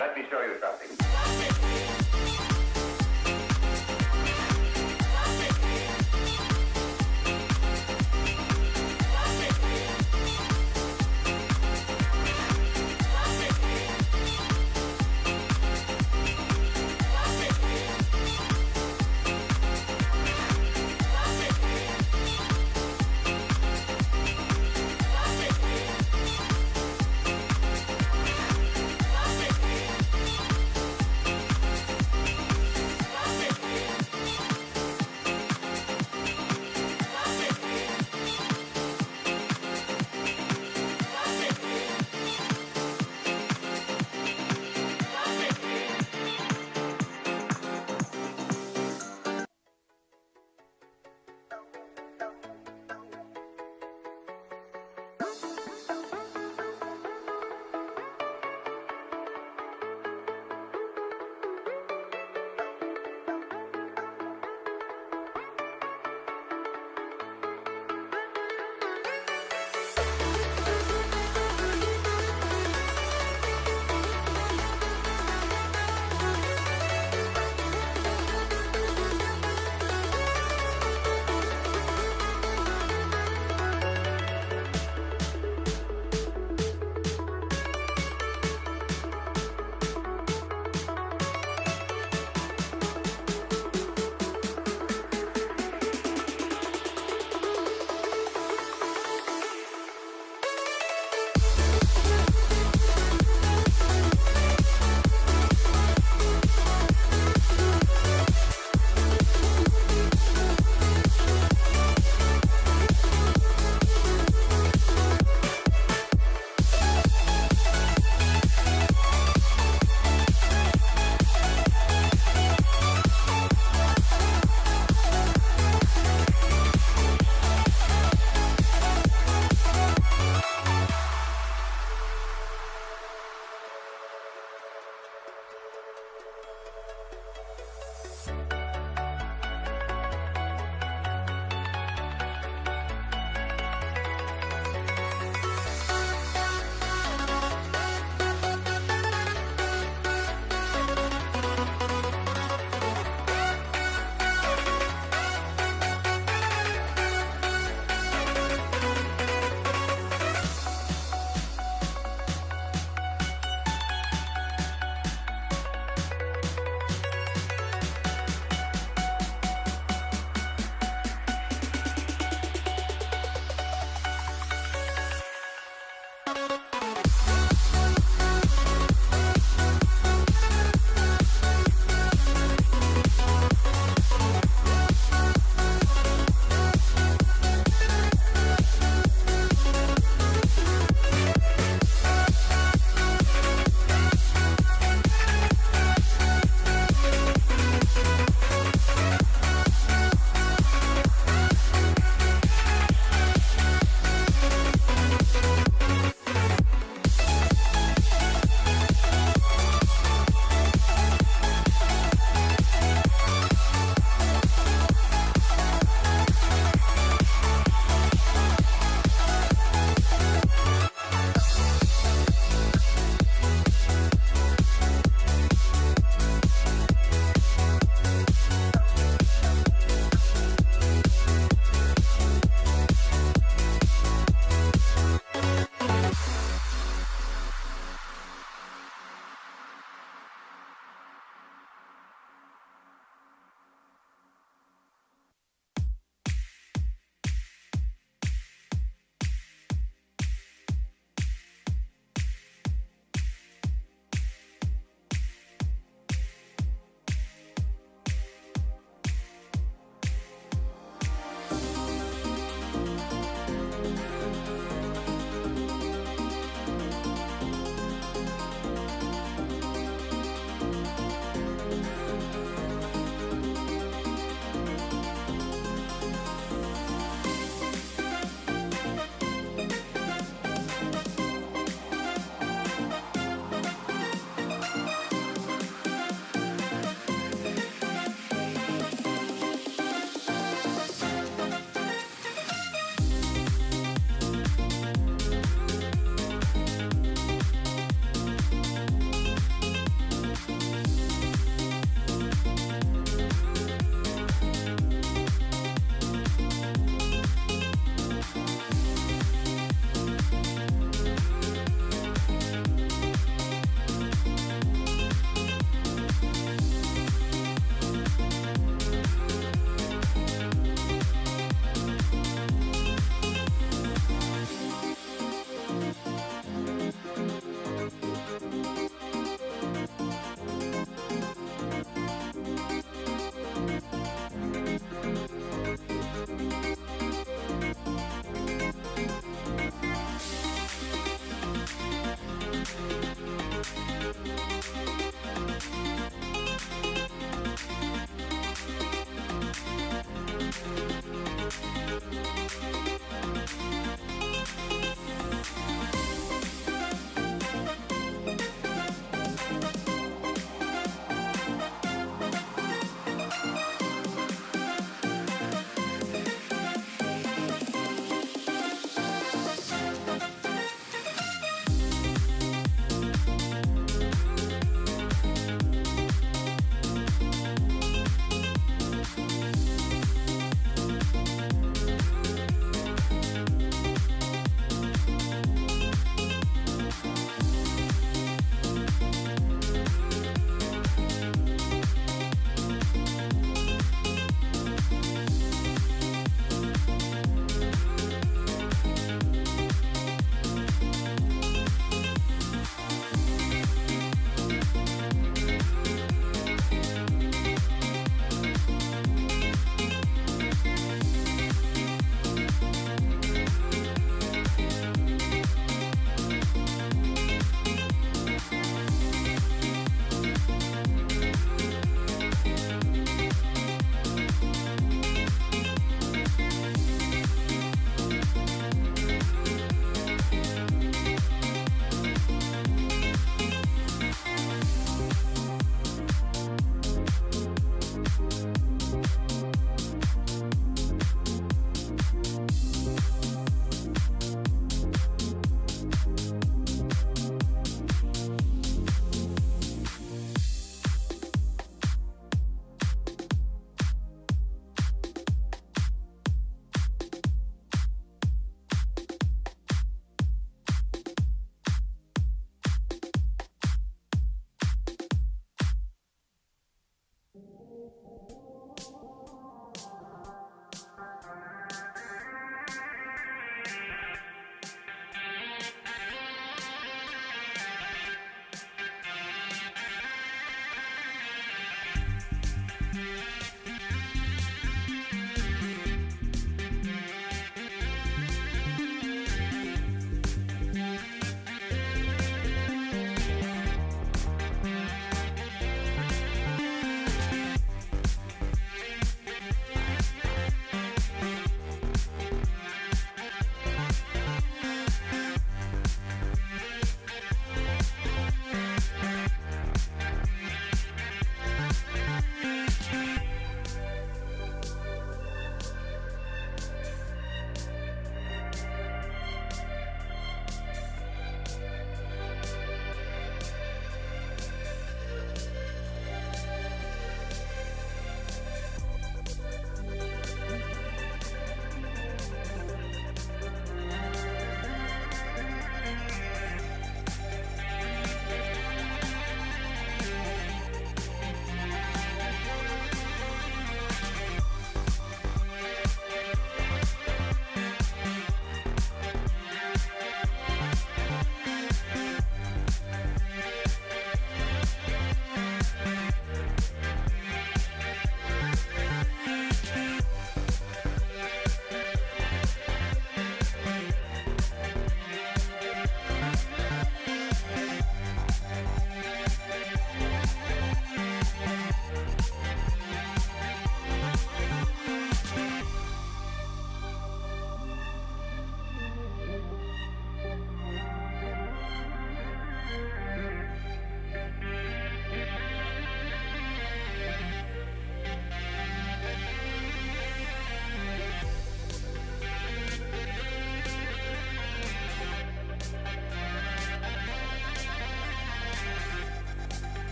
Let me show you something.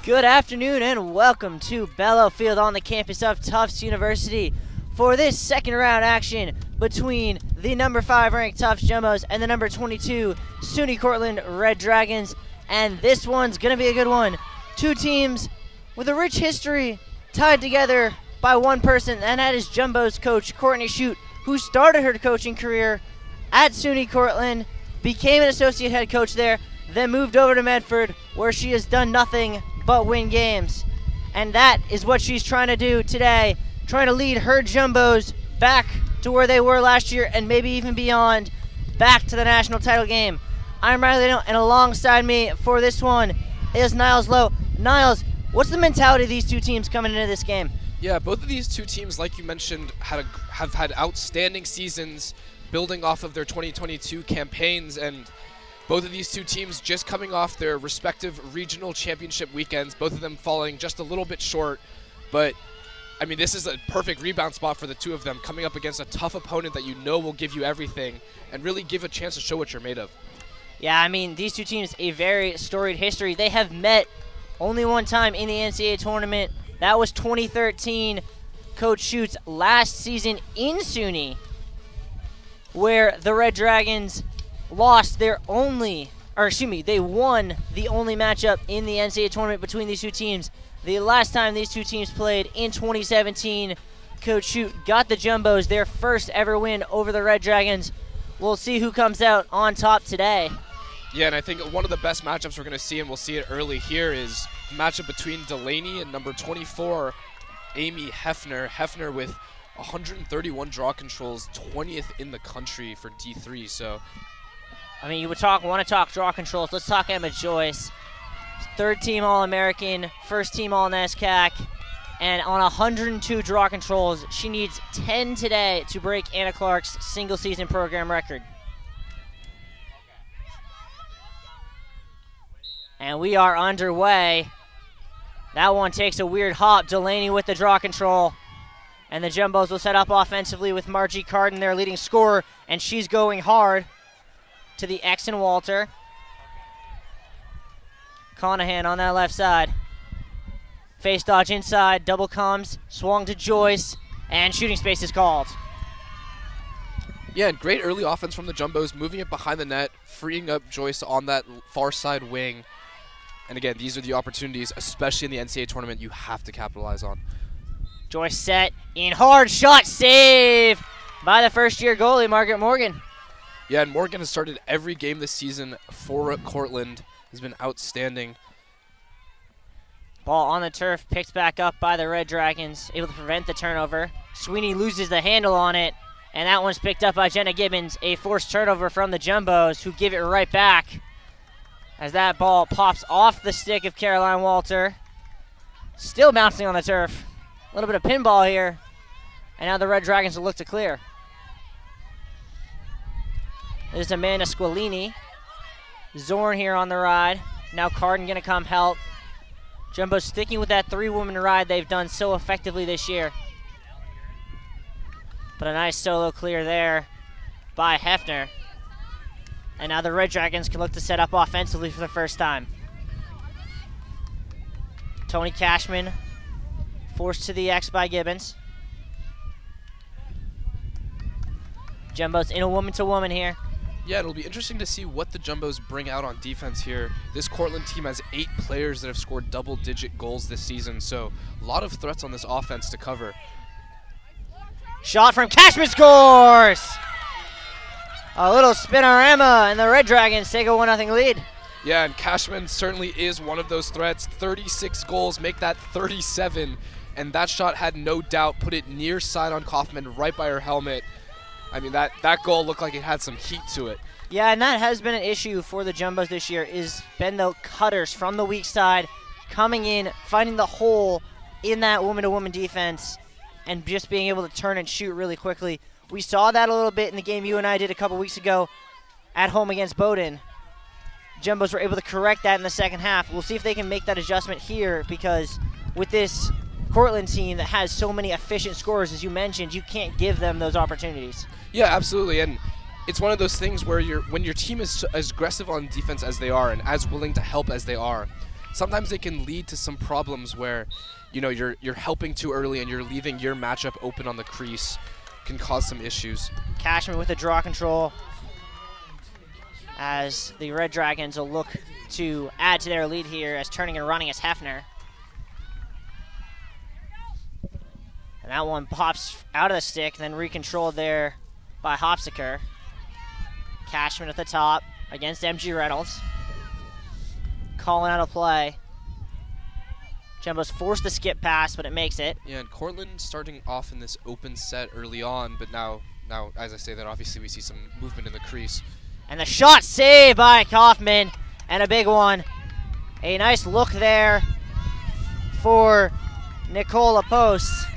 Good afternoon and welcome to Bello Field on the campus of Tufts University for this second round action between the number 5 ranked Tufts Jumbos and the number 22 SUNY Cortland Red Dragons. And this one's going to be a good one. Two teams with a rich history tied together by one person, and that is Jumbos coach Courtney Shute, who started her coaching career at SUNY Cortland, became an associate head coach there, then moved over to Medford, where she has done nothing but win games. And that is what she's trying to do today, trying to lead her Jumbos back to where they were last year and maybe even beyond, back to the national title game. I'm Riley Daniel, and alongside me for this one is Niles Lowe. Niles, what's the mentality of these two teams coming into this game? Yeah, both of these two teams, like you mentioned, have had outstanding seasons building off of their 2022 campaigns, and both of these two teams just coming off their respective regional championship weekends, both of them falling just a little bit short. But, I mean, this is a perfect rebound spot for the two of them, coming up against a tough opponent that you know will give you everything and really give a chance to show what you're made of. Yeah, I mean, these two teams, a very storied history. They have met only one time in the NCAA tournament. That was 2013, Coach Schute's last season in SUNY, where the Red Dragons lost they won the only matchup in the NCAA tournament between these two teams. The last time these two teams played in 2017, Coach Shute got the Jumbos their first ever win over the Red Dragons. We'll see who comes out on top today. Yeah, and I think one of the best matchups we're going to see, and we'll see it early here, is the matchup between Delaney and number 24, Amy Hefner. Hefner with 131 draw controls, 20th in the country for D3. So, I mean, you want to talk draw controls. Let's talk Emma Joyce. Third team All-American, first team All-NESCAC, and on 102 draw controls, she needs 10 today to break Anna Clark's single season program record. And we are underway. That one takes a weird hop. Delaney with the draw control. And the Jumbos will set up offensively with Margie Carden, their leading scorer, and she's going hard to the X and Walter. Conahan on that left side. Face dodge inside, double comes, swung to Joyce, and shooting space is called. Yeah, and great early offense from the Jumbos, moving it behind the net, freeing up Joyce on that far side wing. And again, these are the opportunities, especially in the NCAA tournament, you have to capitalize on. Joyce set in hard shot, save by the first-year goalie, Margaret Morgan. Yeah, and Morgan has started every game this season for Cortland, has been outstanding. Ball on the turf, picked back up by the Red Dragons, able to prevent the turnover. Sweeney loses the handle on it, and that one's picked up by Jenna Gibbons, a forced turnover from the Jumbos, who give it right back as that ball pops off the stick of Caroline Walter. Still bouncing on the turf. A little bit of pinball here, and now the Red Dragons will look to clear. There's Amanda Squilini. Zorn here on the ride. Now Carden going to come help. Jumbo sticking with that 3-woman ride they've done so effectively this year. But a nice solo clear there by Hefner. And now the Red Dragons can look to set up offensively for the first time. Tony Cashman forced to the X by Gibbons. Jumbo's in a woman-to-woman here. Yeah, it'll be interesting to see what the Jumbos bring out on defense here. This Cortland team has 8 players that have scored double-digit goals this season, so a lot of threats on this offense to cover. Shot from Cashman, scores! A little spinorama, and the Red Dragons take a 1-0 lead. Yeah, and Cashman certainly is one of those threats. 36 goals, make that 37, and that shot had no doubt put it near side on Kaufman, right by her helmet. I mean, that goal looked like it had some heat to it. Yeah, and that has been an issue for the Jumbos this year, is been the cutters from the weak side coming in, finding the hole in that woman-to-woman defense, and just being able to turn and shoot really quickly. We saw that a little bit in the game you and I did a couple weeks ago at home against Bowdoin. Jumbos were able to correct that in the second half. We'll see if they can make that adjustment here, because with this Cortland team that has so many efficient scorers, as you mentioned, you can't give them those opportunities. Yeah, absolutely, and it's one of those things where when your team is as aggressive on defense as they are and as willing to help as they are, sometimes they can lead to some problems where, you know, you're helping too early and you're leaving your matchup open on the crease. Can cause some issues. Cashman with the draw control as the Red Dragons will look to add to their lead here as turning and running is Hefner. And that one pops out of the stick, then recontrolled there by Hopsiker. Cashman at the top against MG Reynolds. Calling out a play. Jumbo's forced the skip pass, but it makes it. Yeah, and Cortland starting off in this open set early on, but now as I say that, obviously we see some movement in the crease. And the shot saved by Kaufman, and a big one. A nice look there for Nicola Post.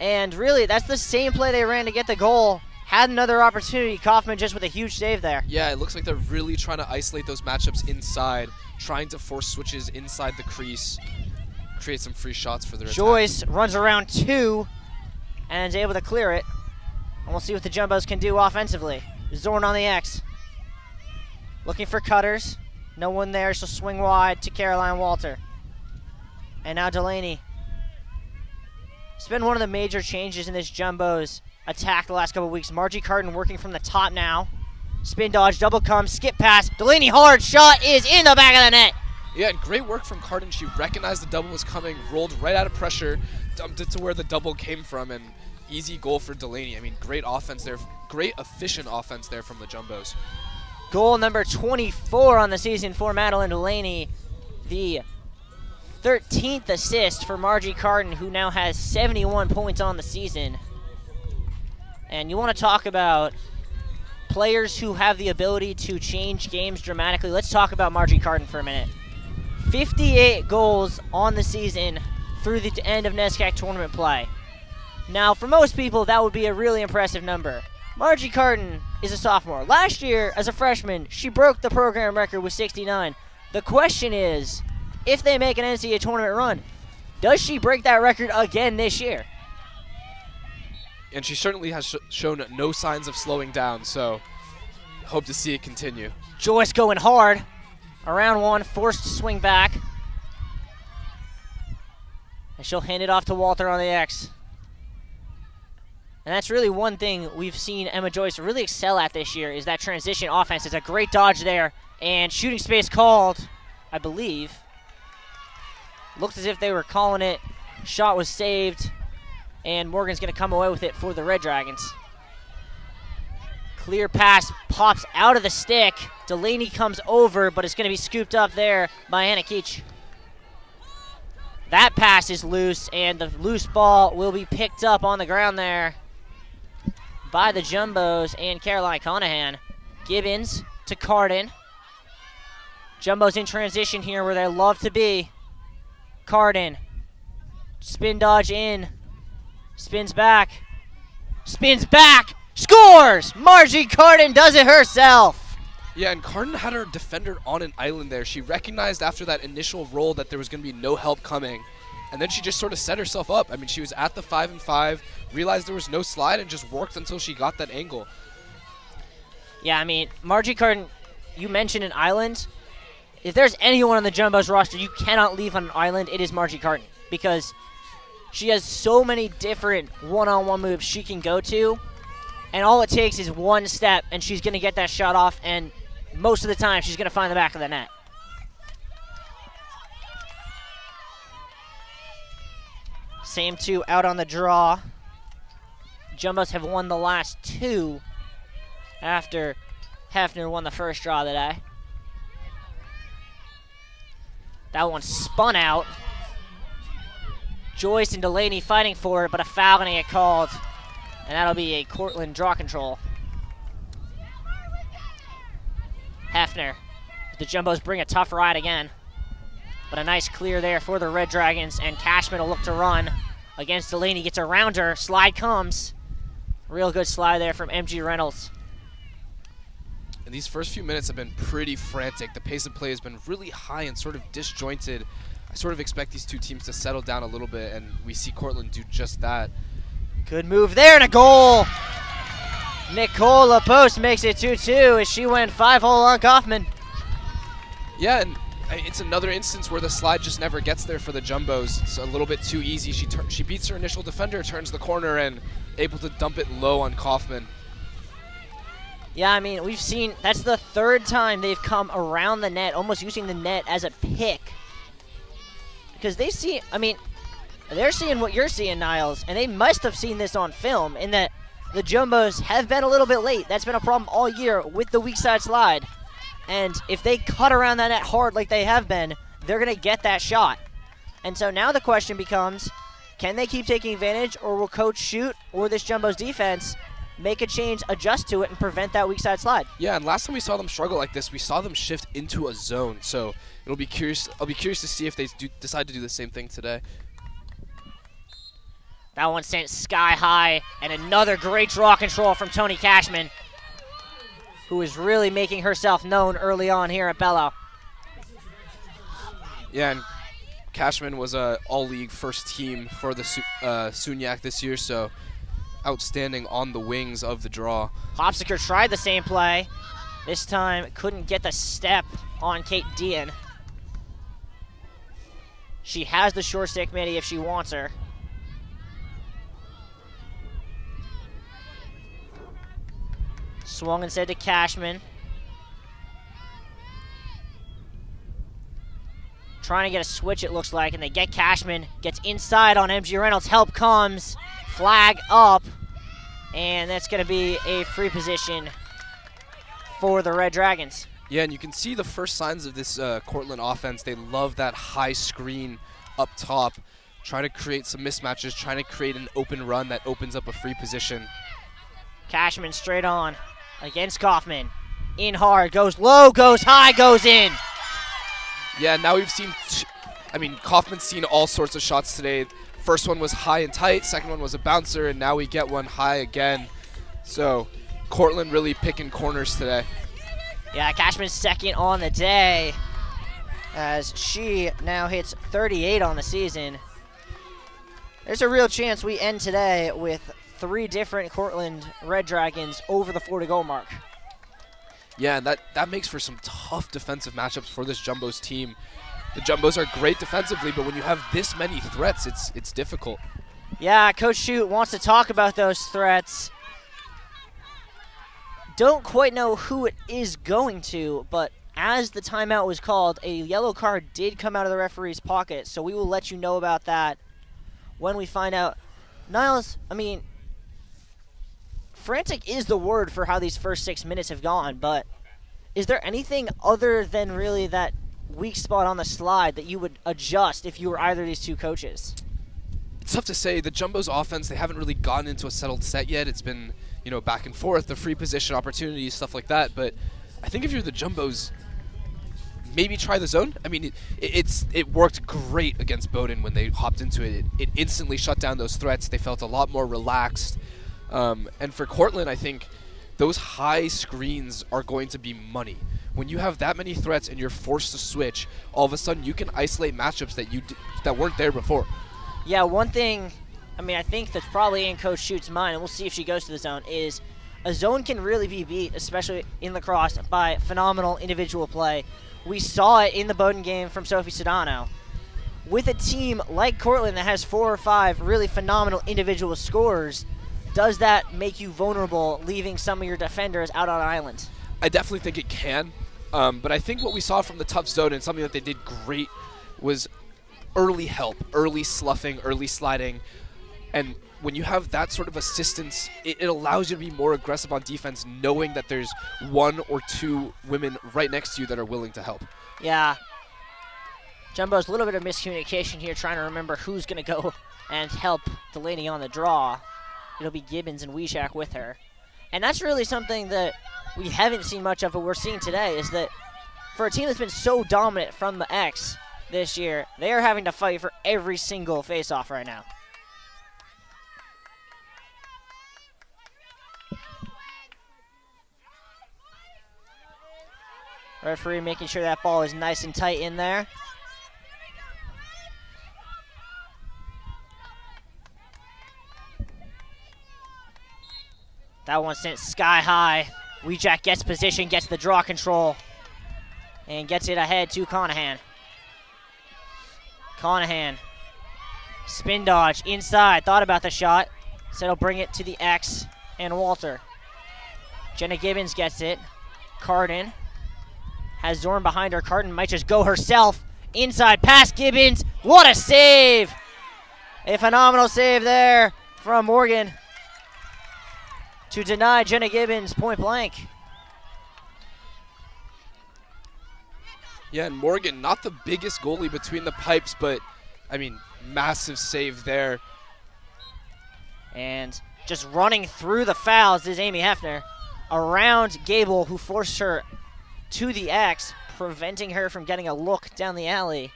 And really, that's the same play they ran to get the goal. Had another opportunity, Kaufman just with a huge save there. Yeah, it looks like they're really trying to isolate those matchups inside, trying to force switches inside the crease, create some free shots for their attack. Joyce runs around 2 and is able to clear it. And we'll see what the Jumbos can do offensively. Zorn on the X. Looking for cutters. No one there, she'll swing wide to Caroline Walter. And now Delaney. It's been one of the major changes in this Jumbos attack the last couple weeks. Margie Carton working from the top now. Spin dodge, double come, skip pass. Delaney hard shot is in the back of the net. Yeah, and great work from Carton. She recognized the double was coming, rolled right out of pressure, dumped it to where the double came from, and easy goal for Delaney. I mean, great offense there, great efficient offense there from the Jumbos. Goal number 24 on the season for Madeline Delaney. The 13th assist for Margie Carton, who now has 71 points on the season. And you want to talk about players who have the ability to change games dramatically. Let's talk about Margie Carton for a minute. 58 goals on the season through the end of NESCAC tournament play. Now, for most people, that would be a really impressive number. Margie Carton is a sophomore. Last year, as a freshman, she broke the program record with 69. The question is, if they make an NCAA tournament run, does she break that record again this year? And she certainly has shown no signs of slowing down, so hope to see it continue. Joyce going hard. Around 1, forced to swing back. And she'll hand it off to Walter on the X. And that's really one thing we've seen Emma Joyce really excel at this year is that transition offense. It's a great dodge there. And shooting space called, I believe. Looked as if they were calling it. Shot was saved. And Morgan's going to come away with it for the Red Dragons. Clear pass pops out of the stick. Delaney comes over, but it's going to be scooped up there by Anna Keach. That pass is loose, and the loose ball will be picked up on the ground there by the Jumbos and Caroline Conahan. Gibbons to Carden. Jumbos in transition here where they love to be. Carden. Spin dodge in. Spins back. Spins back. Scores! Margie Carden does it herself. Yeah, and Carden had her defender on an island there. She recognized after that initial roll that there was going to be no help coming. And then she just sort of set herself up. I mean, she was at the 5-5, realized there was no slide, and just worked until she got that angle. Yeah, I mean, Margie Carden, you mentioned an island. If there's anyone on the Jumbos roster you cannot leave on an island, it is Margie Carden. Because she has so many different one-on-one moves she can go to. And all it takes is one step, and she's going to get that shot off, and most of the time she's going to find the back of the net. Same 2 out on the draw. Jumbos have won the last 2 after Hefner won the first draw today. That one spun out. Joyce and Delaney fighting for it, but a foul going to get called. And that'll be a Cortland draw control. Hefner. The Jumbos bring a tough ride again. But a nice clear there for the Red Dragons. And Cashman will look to run against Delaney. Gets around her. Slide comes. Real good slide there from MG Reynolds. And these first few minutes have been pretty frantic. The pace of play has been really high and sort of disjointed. I sort of expect these two teams to settle down a little bit, and we see Cortland do just that. Good move there and a goal. Nicola Post makes it 2-2 as she went 5-hole on Kaufman. Yeah, and it's another instance where the slide just never gets there for the Jumbos. It's a little bit too easy. She beats her initial defender, turns the corner, and able to dump it low on Kaufman. Yeah, I mean, we've seen that's the third time they've come around the net, almost using the net as a pick. Because they see, I mean, they're seeing what you're seeing, Niles, and they must have seen this on film in that the Jumbos have been a little bit late. That's been a problem all year with the weak side slide. And if they cut around that net hard like they have been, they're going to get that shot. And so now the question becomes, can they keep taking advantage, or will Coach Shoot or this Jumbo's defense make a change, adjust to it, and prevent that weak side slide? Yeah, and last time we saw them struggle like this, we saw them shift into a zone. So I'll be curious to see if they decide to do the same thing today. That one sent sky high, and another great draw control from Toni Cashman, who is really making herself known early on here at Bello. Yeah, and Cashman was a all-league first team for the SUNY this year, so outstanding on the wings of the draw. Hopsiker tried the same play. This time couldn't get the step on Kate Dean. She has the short stick midi if she wants her. Swung instead to Cashman. Trying to get a switch, it looks like, and they get Cashman. Gets inside on MG Reynolds. Help comes. Flag up. And that's going to be a free position for the Red Dragons. Yeah, and you can see the first signs of this Cortland offense. They love that high screen up top. Trying to create some mismatches, trying to create an open run that opens up a free position. Cashman straight on against Kaufman. In hard, goes low, goes high, goes in. Yeah, now we've seen, Kaufman's seen all sorts of shots today. First one was high and tight, second one was a bouncer, and now we get one high again. So Cortland really picking corners today. Yeah, Cashman's second on the day as she now hits 38 on the season. There's a real chance we end today with 3 different Cortland Red Dragons over the 40-goal mark. Yeah, and that makes for some tough defensive matchups for this Jumbos team. The Jumbos are great defensively, but when you have this many threats, it's difficult. Yeah, Coach Shoot wants to talk about those threats. Don't quite know who it is going to, but as the timeout was called, a yellow card did come out of the referee's pocket, so we will let you know about that when we find out. Niles, frantic is the word for how these first 6 minutes have gone, but is there anything other than really that weak spot on the slide that you would adjust if you were either of these two coaches? It's tough to say. The Jumbos offense, they haven't really gotten into a settled set yet. It's been, back and forth, the free position opportunities, stuff like that. But I think if you're the Jumbos, maybe try the zone. It worked great against Bowdoin when they hopped into it. It instantly shut down those threats. They felt a lot more relaxed. And for Cortland, I think those high screens are going to be money. When you have that many threats and you're forced to switch, all of a sudden you can isolate matchups that weren't there before. Yeah, one thing, I think that's probably in Coach Shoot's mind, and we'll see if she goes to the zone, is a zone can really be beat, especially in lacrosse, by phenomenal individual play. We saw it in the Bowdoin game from Sophie Sedano. With a team like Cortland that has 4 or 5 really phenomenal individual scorers, does that make you vulnerable, leaving some of your defenders out on an island? I definitely think it can. But I think what we saw from the Tufts zone, and something that they did great, was early help, early sloughing, early sliding. And when you have that sort of assistance, it allows you to be more aggressive on defense, knowing that there's 1 or 2 women right next to you that are willing to help. Yeah. Jumbo's a little bit of miscommunication here, trying to remember who's going to go and help Delaney on the draw. It'll be Gibbons and Wieszak with her. And that's really something that we haven't seen much of, but we're seeing today, is that for a team that's been so dominant from the X this year, they are having to fight for every single face-off right now. Referee making sure that ball is nice and tight in there. That one sent sky high. Wieszak gets position, gets the draw control. and gets it ahead to Conahan. Conahan, spin dodge inside, thought about the shot, said he'll bring it to the X and Walter. Jenna Gibbons gets it. Carden has Zorn behind her. Carden might just go herself. Inside pass, Gibbons. What a save! A phenomenal save there from Morgan to deny Jenna Gibbons point blank. Yeah, and Morgan, not the biggest goalie between the pipes, but, I mean, massive save there. And just running through the fouls is Amy Hefner around Gable, who forced her to the X, preventing her from getting a look down the alley.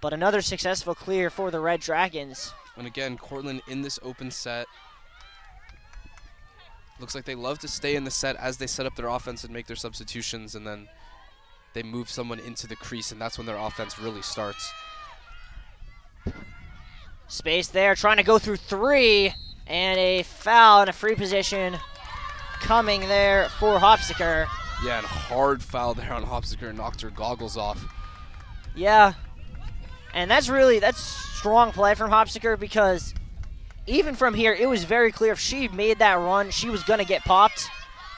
But another successful clear for the Red Dragons. And again, Cortland in this open set. Looks like they love to stay in the set as they set up their offense and make their substitutions, and then they move someone into the crease, and that's when their offense really starts. Space there, trying to go through three, and a foul in a free position coming there for Hopsiker. Yeah, and hard foul there on Hopsiker, knocked her goggles off. Yeah, and that's strong play from Hopsiker, because even from here, it was very clear if she made that run, she was going to get popped.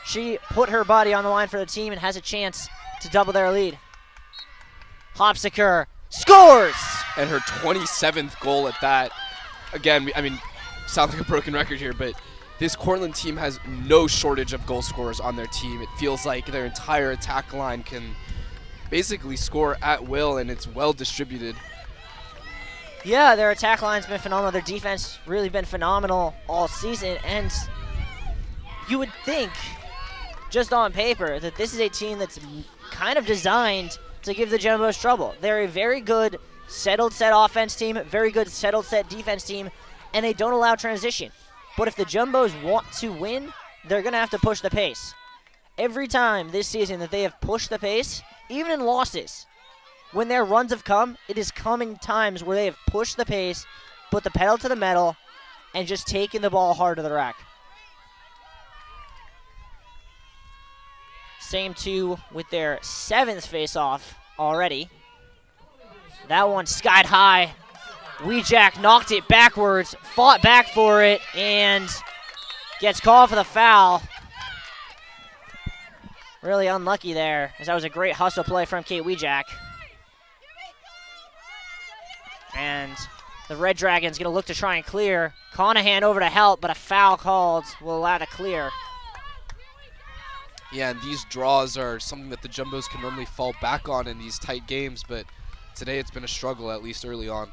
She put her body on the line for the team and has a chance to double their lead. Hopsiker scores! And her 27th goal at that. Again, I mean, sounds like a broken record here, but this Cortland team has no shortage of goal scorers on their team. It feels like their entire attack line can basically score at will, and it's well distributed. Yeah, their attack line's been phenomenal. Their defense really been phenomenal all season, and you would think, just on paper, that this is a team that's kind of designed to give the Jumbos trouble. They're a very good settled set offense team, very good settled set defense team, and they don't allow transition. But if the Jumbos want to win, they're going to have to push the pace. Every time this season that they have pushed the pace, even in losses, when their runs have come, it is coming times where they have pushed the pace, put the pedal to the metal, and just taken the ball hard to the rack. Same too with their 7th face-off already. That one skied high. Weejack knocked it backwards, fought back for it, and gets called for the foul. Really unlucky there, as that was a great hustle play from Kate Weejack. And the Red Dragons going to look to try and clear. Conahan over to help, but a foul called will allow the clear. Yeah, and these draws are something that the Jumbos can normally fall back on in these tight games, but today it's been a struggle, at least early on.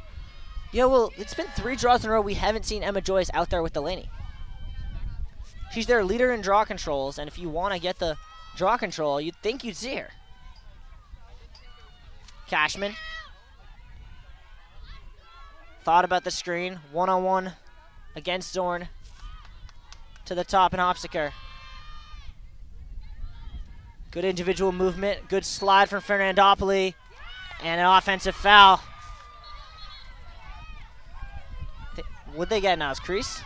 Yeah, well, it's been 3 draws in a row. We haven't seen Emma Joyce out there with Delaney. She's their leader in draw controls, and if you want to get the draw control, you'd think you'd see her. Cashman. Thought about the screen. One-on-one against Zorn. To the top and Hopsiker. Good individual movement. Good slide from Fernandopoli. And an offensive foul. What'd they get now? Is crease?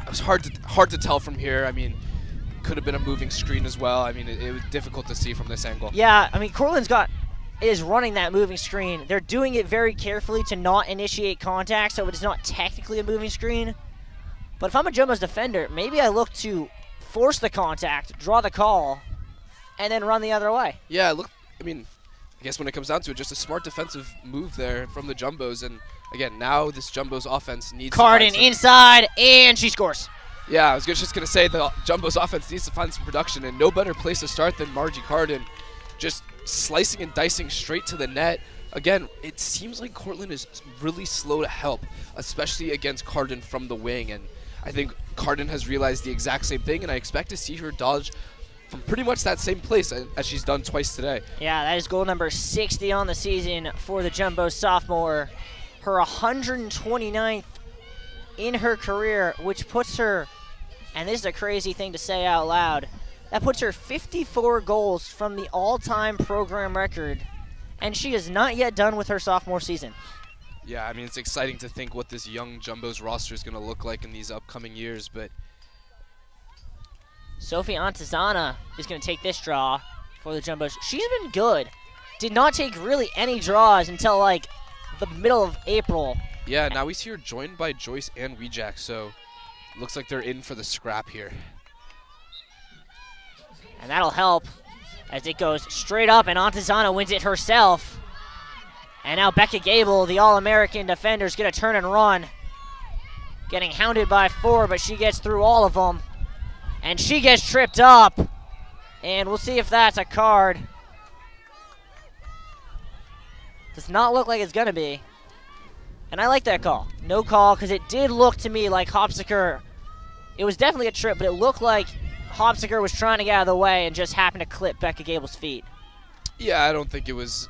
It was hard to tell from here. I mean, could have been a moving screen as well. I mean, it was difficult to see from this angle. Yeah, I mean, Cortland's is running that moving screen. They're doing it very carefully to not initiate contact, so it is not technically a moving screen. But if I'm a Jumbos defender, maybe I look to force the contact, draw the call, and then run the other way. Yeah, I guess when it comes down to it, just a smart defensive move there from the Jumbos. And again, now this Jumbos offense needs Carden inside, and she scores. Yeah, I was just going to say the Jumbos offense needs to find some production, and no better place to start than Margie Carden. Just slicing and dicing straight to the net. Again, it seems like Cortland is really slow to help, especially against Carden from the wing. And I think Carden has realized the exact same thing, and I expect to see her dodge from pretty much that same place as she's done twice today. Yeah, that is goal number 60 on the season for the Jumbos sophomore. Her 129th in her career, which puts her, and this is a crazy thing to say out loud, that puts her 54 goals from the all-time program record, and she is not yet done with her sophomore season. Yeah, I mean, it's exciting to think what this young Jumbos roster is going to look like in these upcoming years, but Sophie Antizana is going to take this draw. for the Jumbos. She's been good. Did not take really any draws until like the middle of April. Yeah, now we see her joined by Joyce and Weejack, so looks like they're in for the scrap here. And that'll help as it goes straight up, and Antizana wins it herself. And now Becca Gable, the All-American defender, is going to turn and run. Getting hounded by 4, but she gets through all of them. And she gets tripped up. And we'll see if that's a card. Does not look like it's going to be. And I like that call. No call, because it did look to me like Hopsiker. It was definitely a trip, but it looked like Hopsiker was trying to get out of the way and just happened to clip Becca Gable's feet. Yeah, I don't think it was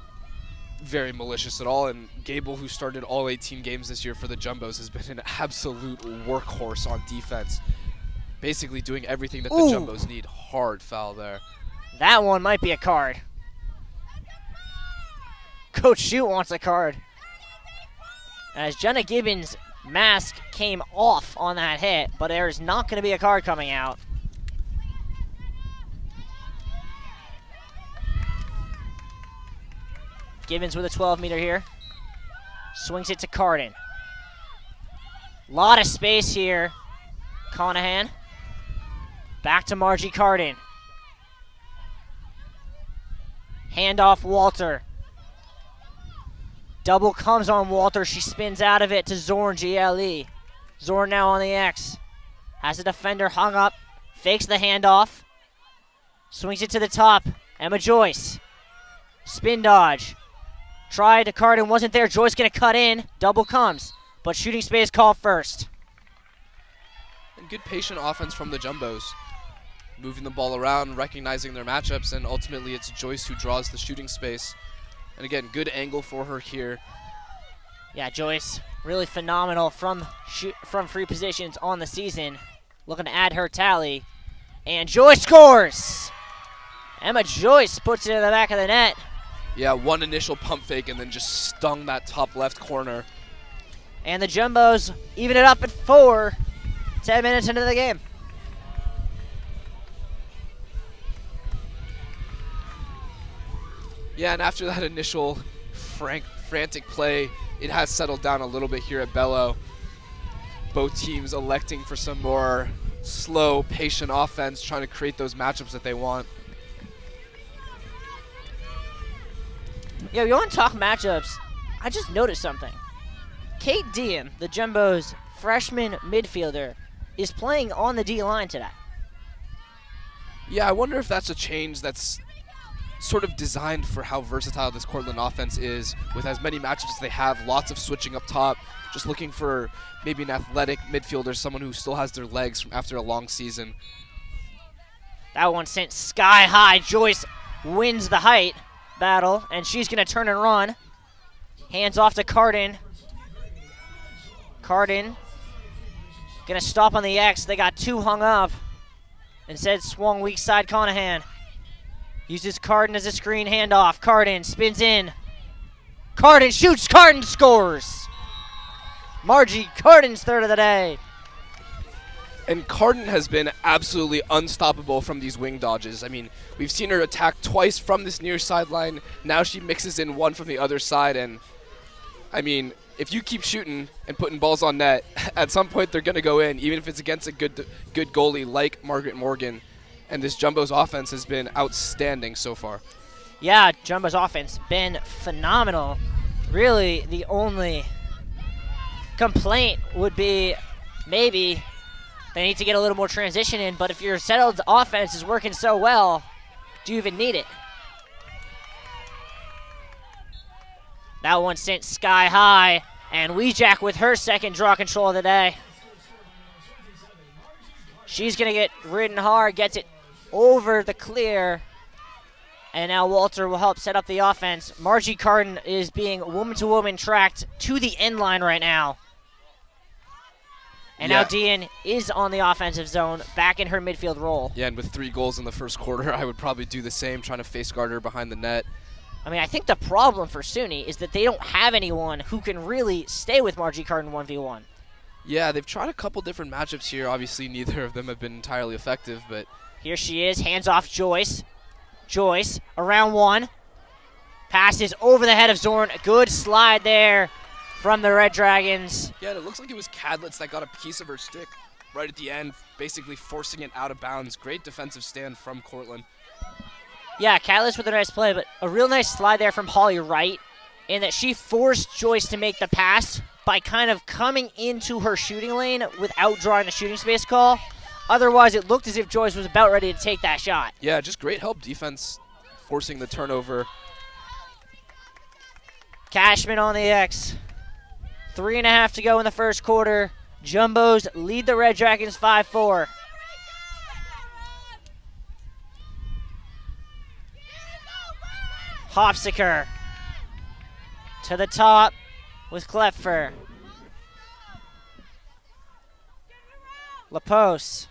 very malicious at all, and Gable, who started all 18 games this year for the Jumbos, has been an absolute workhorse on defense, basically doing everything that the Jumbos need. Hard foul there. That one might be a card. Coach Shute wants a card. As Jenna Gibbons' mask came off on that hit, but there's not going to be a card coming out. Gibbons with a 12-meter here. Swings it to Carden. Lot of space here. Conahan. Back to Margie Carden. Handoff Walter. Double comes on Walter. She spins out of it to Zorn GLE. Zorn now on the X. Has a defender hung up. Fakes the handoff. Swings it to the top. Emma Joyce. Spin dodge. Tried to Carden, wasn't there. Joyce going to cut in. Double comes. But shooting space called first. And good patient offense from the Jumbos. Moving the ball around, recognizing their matchups, and ultimately it's Joyce who draws the shooting space. And again, good angle for her here. Yeah, Joyce, really phenomenal from free positions on the season. Looking to add her tally. And Joyce scores! Emma Joyce puts it in the back of the net. Yeah, one initial pump fake and then just stung that top left corner. And the Jumbos even it up at 4, 10 minutes into the game. Yeah, and after that initial frantic play, it has settled down a little bit here at Bello. Both teams electing for some more slow, patient offense, trying to create those matchups that they want. Yeah, you want to talk matchups? I just noticed something. Kate Diem, the Jumbos' freshman midfielder, is playing on the D line today. Yeah, I wonder if that's a change that's sort of designed for how versatile this Cortland offense is, with as many matchups as they have, lots of switching up top, just looking for maybe an athletic midfielder, someone who still has their legs from after a long season. That one sent sky high. Joyce wins the height battle, and she's going to turn and run. Hands off to Carden. Carden going to stop on the X. They got 2 hung up. Instead, swung weak side Conahan. Uses Carden as a screen handoff. Carden spins in. Carden shoots. Carden scores. Margie Carden's third of the day. And Carden has been absolutely unstoppable from these wing dodges. I mean, we've seen her attack twice from this near sideline. Now she mixes in one from the other side. And, I mean, if you keep shooting and putting balls on net, at some point they're going to go in, even if it's against a good goalie like Margaret Morgan. And this Jumbo's offense has been outstanding so far. Yeah, Jumbo's offense been phenomenal. Really, the only complaint would be maybe they need to get a little more transition in, but if your settled offense is working so well, do you even need it? That one sent sky high, and Weejack with her second draw control of the day. She's going to get ridden hard, gets it over the clear, and now Walter will help set up the offense. Margie Carden is being woman-to-woman tracked to the end line right now. And now Dean is on the offensive zone, back in her midfield role. Yeah, and with 3 goals in the first quarter, I would probably do the same, trying to face guard her behind the net. I mean, I think the problem for SUNY is that they don't have anyone who can really stay with Margie Carden 1v1. Yeah, they've tried a couple different matchups here. Obviously, neither of them have been entirely effective, but here she is, hands off Joyce. Joyce, around one. Passes over the head of Zorn. Good slide there from the Red Dragons. Yeah, and it looks like it was Cadlitz that got a piece of her stick right at the end, basically forcing it out of bounds. Great defensive stand from Cortland. Yeah, Cadlitz with a nice play, but a real nice slide there from Holly Wright in that she forced Joyce to make the pass by kind of coming into her shooting lane without drawing a shooting space call. Otherwise, it looked as if Joyce was about ready to take that shot. Yeah, just great help defense, forcing the turnover. Cashman on the X. 3.5 to go in the first quarter. Jumbos lead the Red Dragons 5-4. Hopsiker to the top with Klepfer. LaPose.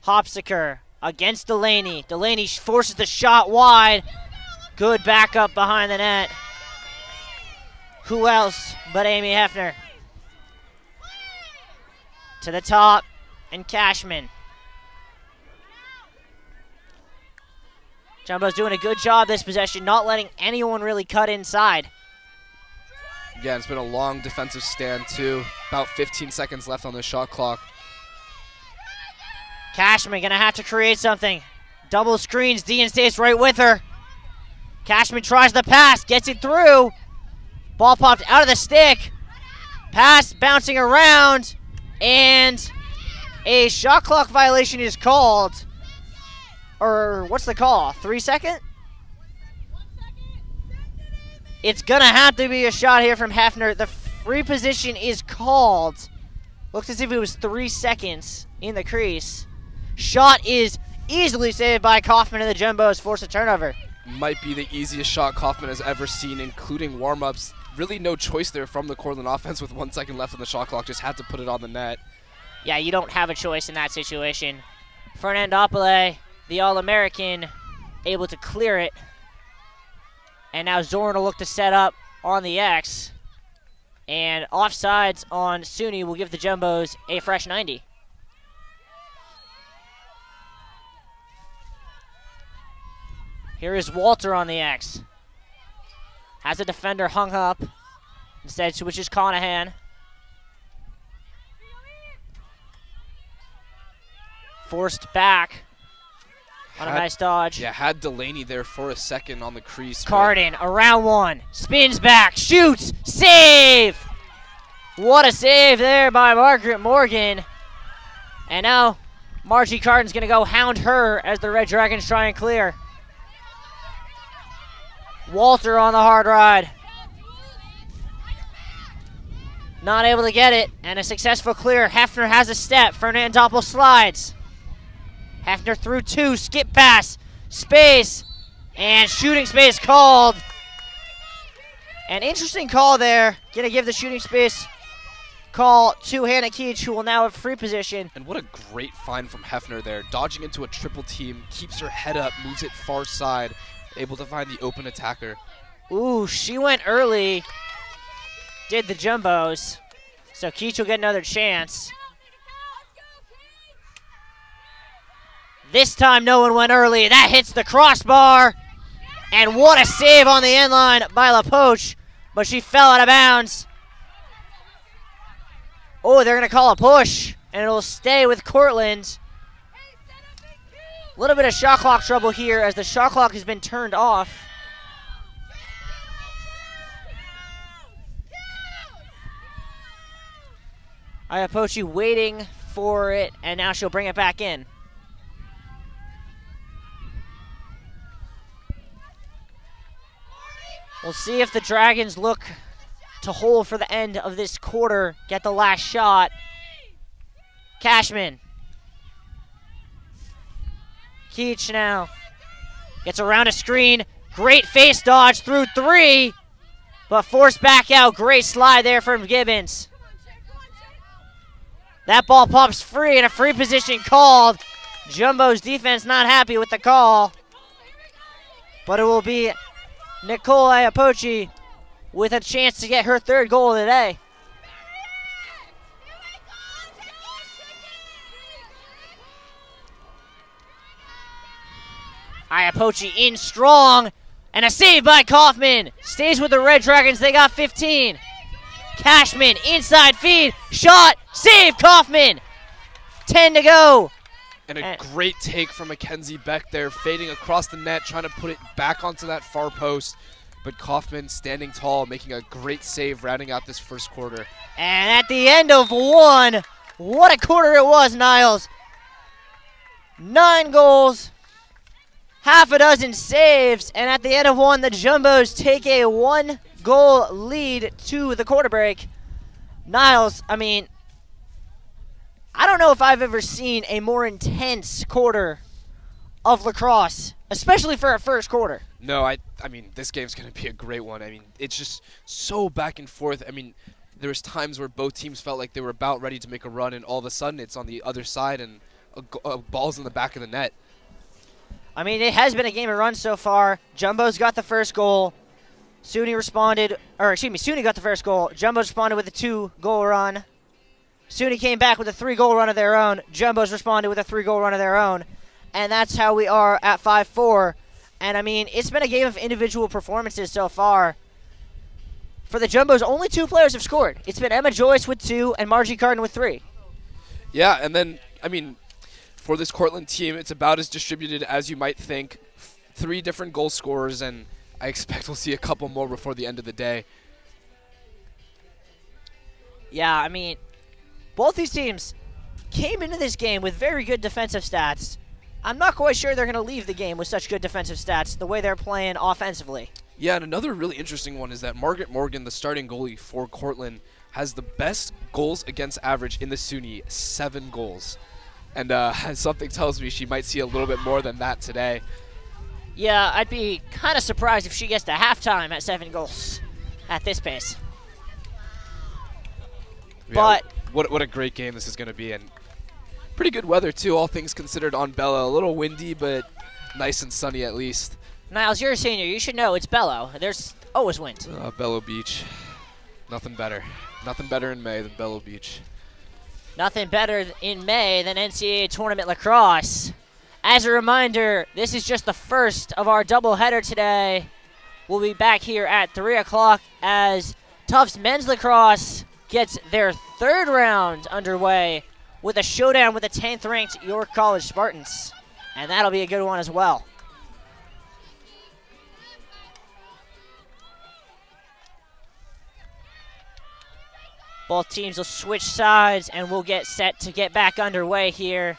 Hopsiker against Delaney. Delaney forces the shot wide. Good backup behind the net. Who else but Amy Hefner? To the top, and Cashman. Jumbo's doing a good job this possession, not letting anyone really cut inside. Yeah, it's been a long defensive stand, too. About 15 seconds left on the shot clock. Cashman gonna have to create something. Double screens, Dean stays right with her. Cashman tries the pass, gets it through. Ball popped out of the stick. Pass bouncing around, and a shot clock violation is called. Or what's the call? 3 second? It's gonna have to be a shot here from Hefner. The free position is called. Looks as if it was 3 seconds in the crease. Shot is easily saved by Kaufman, and the Jumbos force a turnover. Might be the easiest shot Kaufman has ever seen, including warm-ups. Really no choice there from the Cortland offense with 1 second left on the shot clock. Just had to put it on the net. Yeah, you don't have a choice in that situation. Fernandopoulos, the All-American, able to clear it. And now Zorn will look to set up on the X. And offsides on SUNY will give the Jumbos a fresh 90. Here is Walter on the X. Has a defender hung up. Instead switches Conahan. Forced back on a nice dodge. Yeah, had Delaney there for a second on the crease. Carden, around one. Spins back, shoots, save! What a save there by Margaret Morgan. And now Margie Carden's going to go hound her as the Red Dragons try and clear. Walter on the hard ride. Not able to get it, and a successful clear. Hefner has a step. Fernandopoulos slides. Hefner through two, skip pass, space, and shooting space called. An interesting call there. Gonna give the shooting space call to Hannah Keach, who will now have free position. And what a great find from Hefner there. Dodging into a triple team, keeps her head up, moves it far side, able to find the open attacker. Ooh, she went early. Did the Jumbos. So Keach will get another chance. This time no one went early. That hits the crossbar. And what a save on the end line by LaPoche. But she fell out of bounds. Oh, they're going to call a push. And it'll stay with Cortland. A little bit of shot clock trouble here as the shot clock has been turned off. Iapochi waiting for it, and now she'll bring it back in. We'll see if the Dragons look to hold for the end of this quarter, get the last shot. Cashman. Keach now gets around a screen. Great face dodge through three, but forced back out. Great slide there from Gibbons. That ball pops free and a free position called. Jumbo's defense not happy with the call, but it will be Nicole Iapochi with a chance to get her third goal of the day. Iapoche in strong. And a save by Kaufman. Stays with the Red Dragons. They got 15. Cashman, inside feed. Shot. Save, Kaufman. 10 to go. And a great take from Mackenzie Beck there, fading across the net, trying to put it back onto that far post. But Kaufman standing tall, making a great save, rounding out this first quarter. And at the end of one, what a quarter it was, Niles. 9 goals. Half a dozen saves, and at the end of one, the Jumbos take a 1-goal lead to the quarter break. Niles, I mean, I don't know if I've ever seen a more intense quarter of lacrosse, especially for a first quarter. No, I mean, this game's going to be a great one. I mean, it's just so back and forth. I mean, there was times where both teams felt like they were about ready to make a run, and all of a sudden it's on the other side, and a ball's in the back of the net. I mean, it has been a game of runs so far. Jumbo's got the first goal. SUNY got the first goal. Jumbo responded with a 2-goal run. SUNY came back with a 3-goal run of their own. Jumbo's responded with a 3-goal run of their own. And that's how we are at 5-4. And, I mean, it's been a game of individual performances so far. For the Jumbos, only 2 players have scored. It's been Emma Joyce with 2 and Margie Carden with 3. Yeah, and then, I mean, for this Cortland team, it's about as distributed as you might think. 3 different goal scorers, and I expect we'll see a couple more before the end of the day. Yeah, I mean, both these teams came into this game with very good defensive stats. I'm not quite sure they're going to leave the game with such good defensive stats the way they're playing offensively. Yeah, and another really interesting one is that Margaret Morgan, the starting goalie for Cortland, has the best goals against average in the SUNY, 7 goals. And something tells me she might see a little bit more than that today. Yeah, I'd be kind of surprised if she gets to halftime at 7 goals at this pace. Yeah, but what a great game this is going to be, and pretty good weather too, all things considered on Bella. A little windy, but nice and sunny at least. Niles, you're a senior. You should know it's Bello. There's always wind. Bello Beach. Nothing better. Nothing better in May than Bello Beach. Nothing better in May than NCAA tournament lacrosse. As a reminder, this is just the first of our doubleheader today. We'll be back here at 3 o'clock as Tufts men's lacrosse gets their 3rd round underway with a showdown with the 10th ranked York College Spartans. And that'll be a good one as well. Both teams will switch sides, and we'll get set to get back underway here.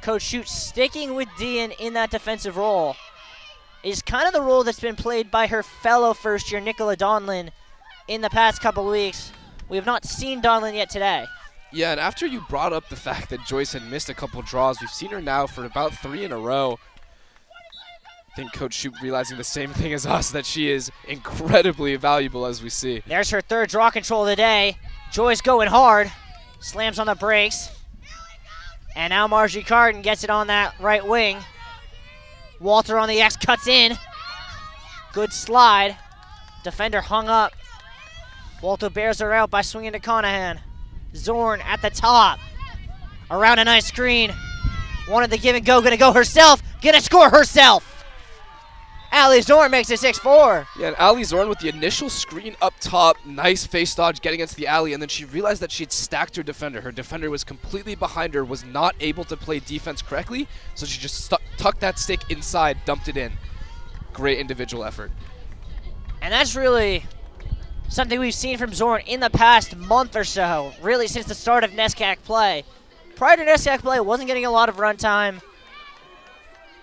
Coach Shute sticking with Dean in that defensive role. Is kind of the role that's been played by her fellow first-year Nicola Donlin in the past couple weeks. We have not seen Donlin yet today. Yeah, and after you brought up the fact that Joyce had missed a couple draws, we've seen her now for about 3 in a row. I think Coach Shute realizing the same thing as us, that she is incredibly valuable as we see. There's her 3rd draw control of the day. Joyce going hard. Slams on the brakes. And now Margie Carden gets it on that right wing. Walter on the X cuts in. Good slide. Defender hung up. Walter bears her out by swinging to Conahan. Zorn at the top. Around a nice screen. Wanted the give and go. Gonna go herself. Gonna score herself. Allie Zorn makes it 6-4. Yeah, and Allie Zorn with the initial screen up top, nice face dodge getting against the alley, and then she realized that she had stacked her defender. Her defender was completely behind her, was not able to play defense correctly, so she just tucked that stick inside, dumped it in. Great individual effort. And that's really something we've seen from Zorn in the past month or so, really since the start of NESCAC play. Prior to NESCAC play, wasn't getting a lot of run time.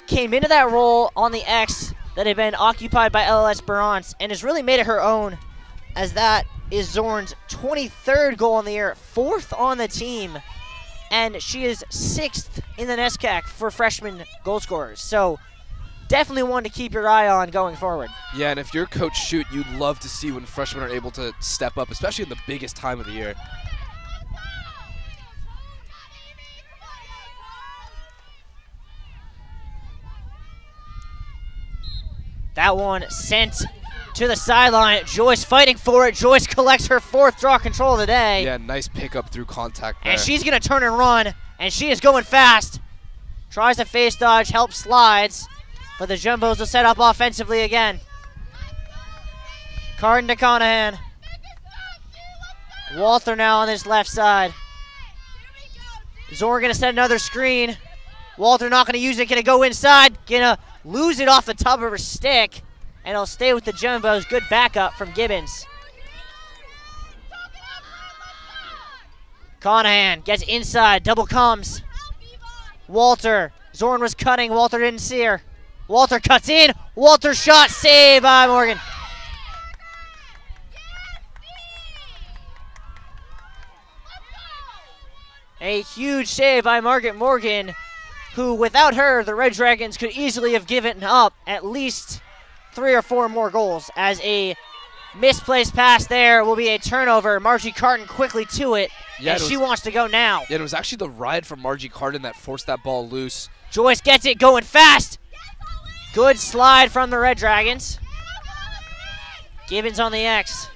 Came into that role on the X that had been occupied by LLS Barance and has really made it her own, as that is Zorn's 23rd goal on the year, 4th on the team, and she is 6th in the NESCAC for freshman goal scorers. So definitely one to keep your eye on going forward. Yeah, and if you're Coach Shute, you'd love to see when freshmen are able to step up, especially in the biggest time of the year. That one sent to the sideline. Joyce fighting for it. Joyce collects her 4th draw control of the day. Yeah, nice pickup through contact there. And she's going to turn and run And she is going fast. Tries to face dodge, help slides. But the Jumbos will set up offensively again. Carden to Conahan. Walther now on this left side. Zorn going to set another screen. Walther not going to use it. Going to go inside. Going to lose it off the top of her stick. And it'll stay with the Jumbos. Good backup from Gibbons. Conahan gets inside. Double comes. Walter. Zorn was cutting. Walter didn't see her. Walter cuts in. Walter shot. Saved by Morgan. A huge save by Margaret Morgan, who without her, the Red Dragons could easily have given up at least 3 or 4 more goals. As a misplaced pass there will be a turnover. Margie Carton quickly to it, and she wants to go now. Yeah, it was actually the ride from Margie Carton that forced that ball loose. Joyce gets it, going fast. Good slide from the Red Dragons. Gibbons on the X.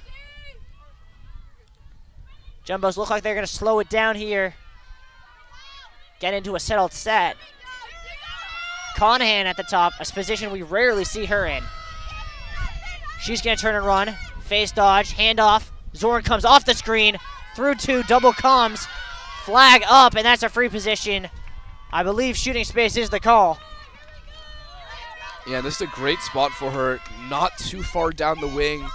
Jumbos look like they're going to slow it down here. Get into a settled set. Conahan at the top, a position we rarely see her in. She's going to turn and run. Face dodge, handoff. Zorn comes off the screen. Through 2, double comes. Flag up, and that's a free position. I believe shooting space is the call. Yeah, this is a great spot for her. Not too far down the wing.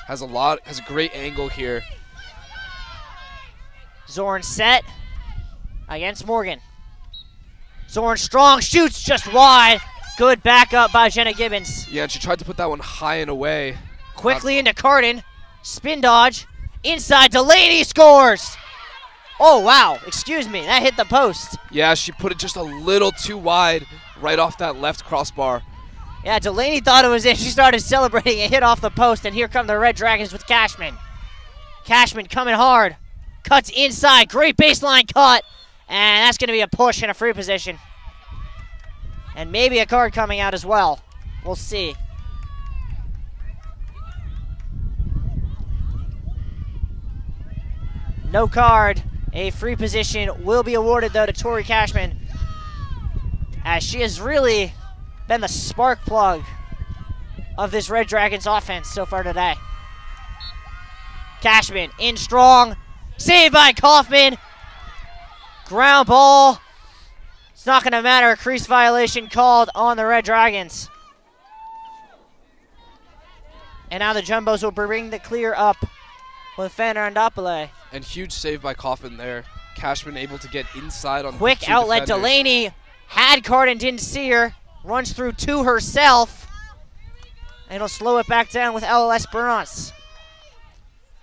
Has a great angle here. Zorn set against Morgan. Zorn strong, shoots just wide. Good backup by Jenna Gibbons. Yeah, and she tried to put that one high and away. Quickly into Carden. Spin dodge. Inside, Delaney scores. Oh, wow. Excuse me. That hit the post. Yeah, she put it just a little too wide right off that left crossbar. Yeah, Delaney thought it was in. She started celebrating. It hit off the post, and here come the Red Dragons with Cashman. Cashman coming hard. Cuts inside. Great baseline cut. And that's going to be a push in a free position. And maybe a card coming out as well. We'll see. No card. A free position will be awarded, though, to Tori Cashman, as she has really been the spark plug of this Red Dragons offense so far today. Cashman in strong. Saved by Kaufman. Ground ball. It's not going to matter. A crease violation called on the Red Dragons. And now the Jumbos will bring the clear up with Fernandopoulos. And huge save by Kaufman there. Cashman able to get inside on quick the outlet. defenders. Delaney had Carden, didn't see her. Runs through 2 herself. And it'll slow it back down with Ella L'Esperance.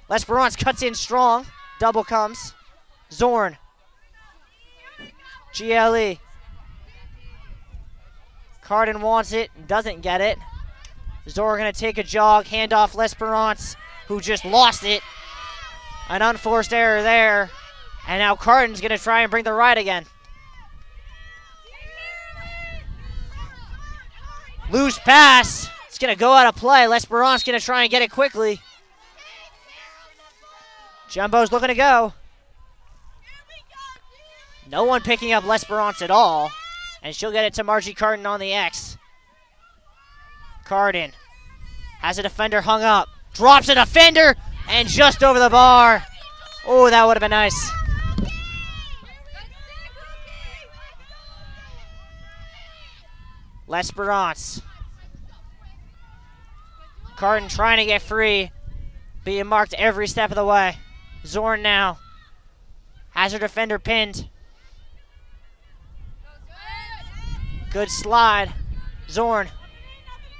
L'Esperance cuts in strong. Double comes. Zorn. GLE. Carden wants it, doesn't get it. Zorn going to take a jog, hand off L'Esperance, who just lost it. An unforced error there. And now Carden's going to try and bring the ride again. Loose pass. It's going to go out of play. L'Esperance going to try and get it quickly. Jumbo's looking to go. No one picking up L'Esperance at all. And she'll get it to Margie Carden on the X. Carden has a defender hung up. Drops a defender and just over the bar. Oh, that would have been nice. L'Esperance. Carden trying to get free. Being marked every step of the way. Zorn now. Has her defender pinned. Good slide. Zorn.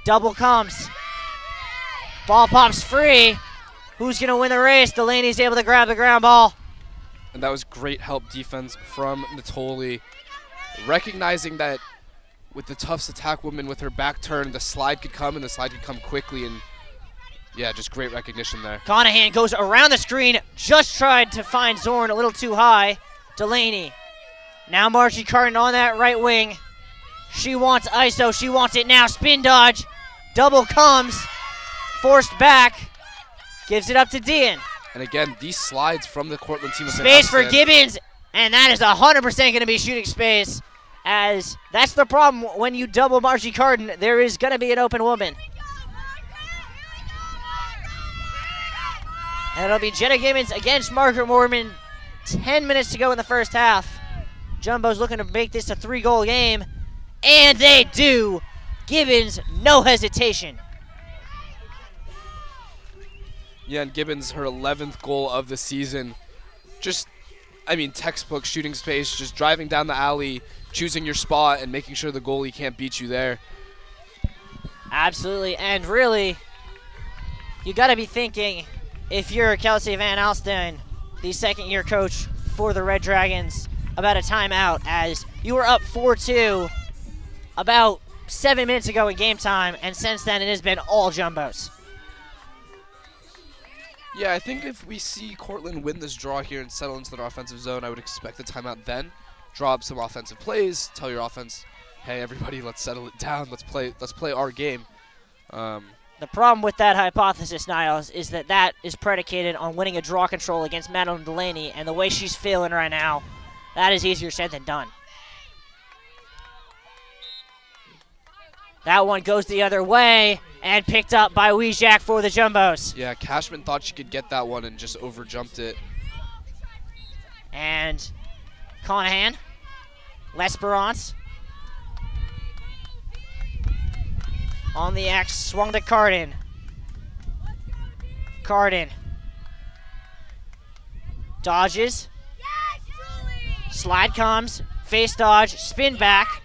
Double comes. Ball pops free. Who's going to win the race? Delaney's able to grab the ground ball. And that was great help defense from Natoli. Recognizing that with the Tufts attack woman with her back turned, the slide could come and the slide could come quickly. And yeah, just great recognition there. Conahan goes around the screen. Just tried to find Zorn a little too high. Delaney. Now Margie Carden on that right wing. She wants ISO. She wants it now. Spin dodge. Double comes. Forced back. Gives it up to Dean. And again, these slides from the Cortland team have been Space for outstanding. Gibbons. And that is 100% going to be shooting space, as that's the problem when you double Margie Carden. There is going to be an open woman. And it'll be Jenna Gibbons against Margaret Mormon. 10 minutes to go in the first half. Jumbo's looking to make this a 3-goal game. And they do. Gibbons, no hesitation. Yeah, and Gibbons, her 11th goal of the season. Just, textbook shooting space, just driving down the alley, choosing your spot, and making sure the goalie can't beat you there. Absolutely, and really, you got to be thinking, if you're Kelsey Van Alstyne, the second-year coach for the Red Dragons, about a timeout, as you were up 4-2 about 7 minutes ago in game time, and since then it has been all Jumbos. Yeah, I think if we see Cortland win this draw here and settle into their offensive zone, I would expect a timeout then. Draw up some offensive plays, tell your offense, hey, everybody, let's settle it down. Let's play our game. The problem with that hypothesis, Niles, is that is predicated on winning a draw control against Madeline Delaney, and the way she's feeling right now, that is easier said than done. That one goes the other way and picked up by Weejack for the Jumbos. Yeah, Cashman thought she could get that one and just overjumped it. And Conahan, L'Esperance. On the X, swung to Carden. Carden. Dodges. Slide comes, face dodge, spin back.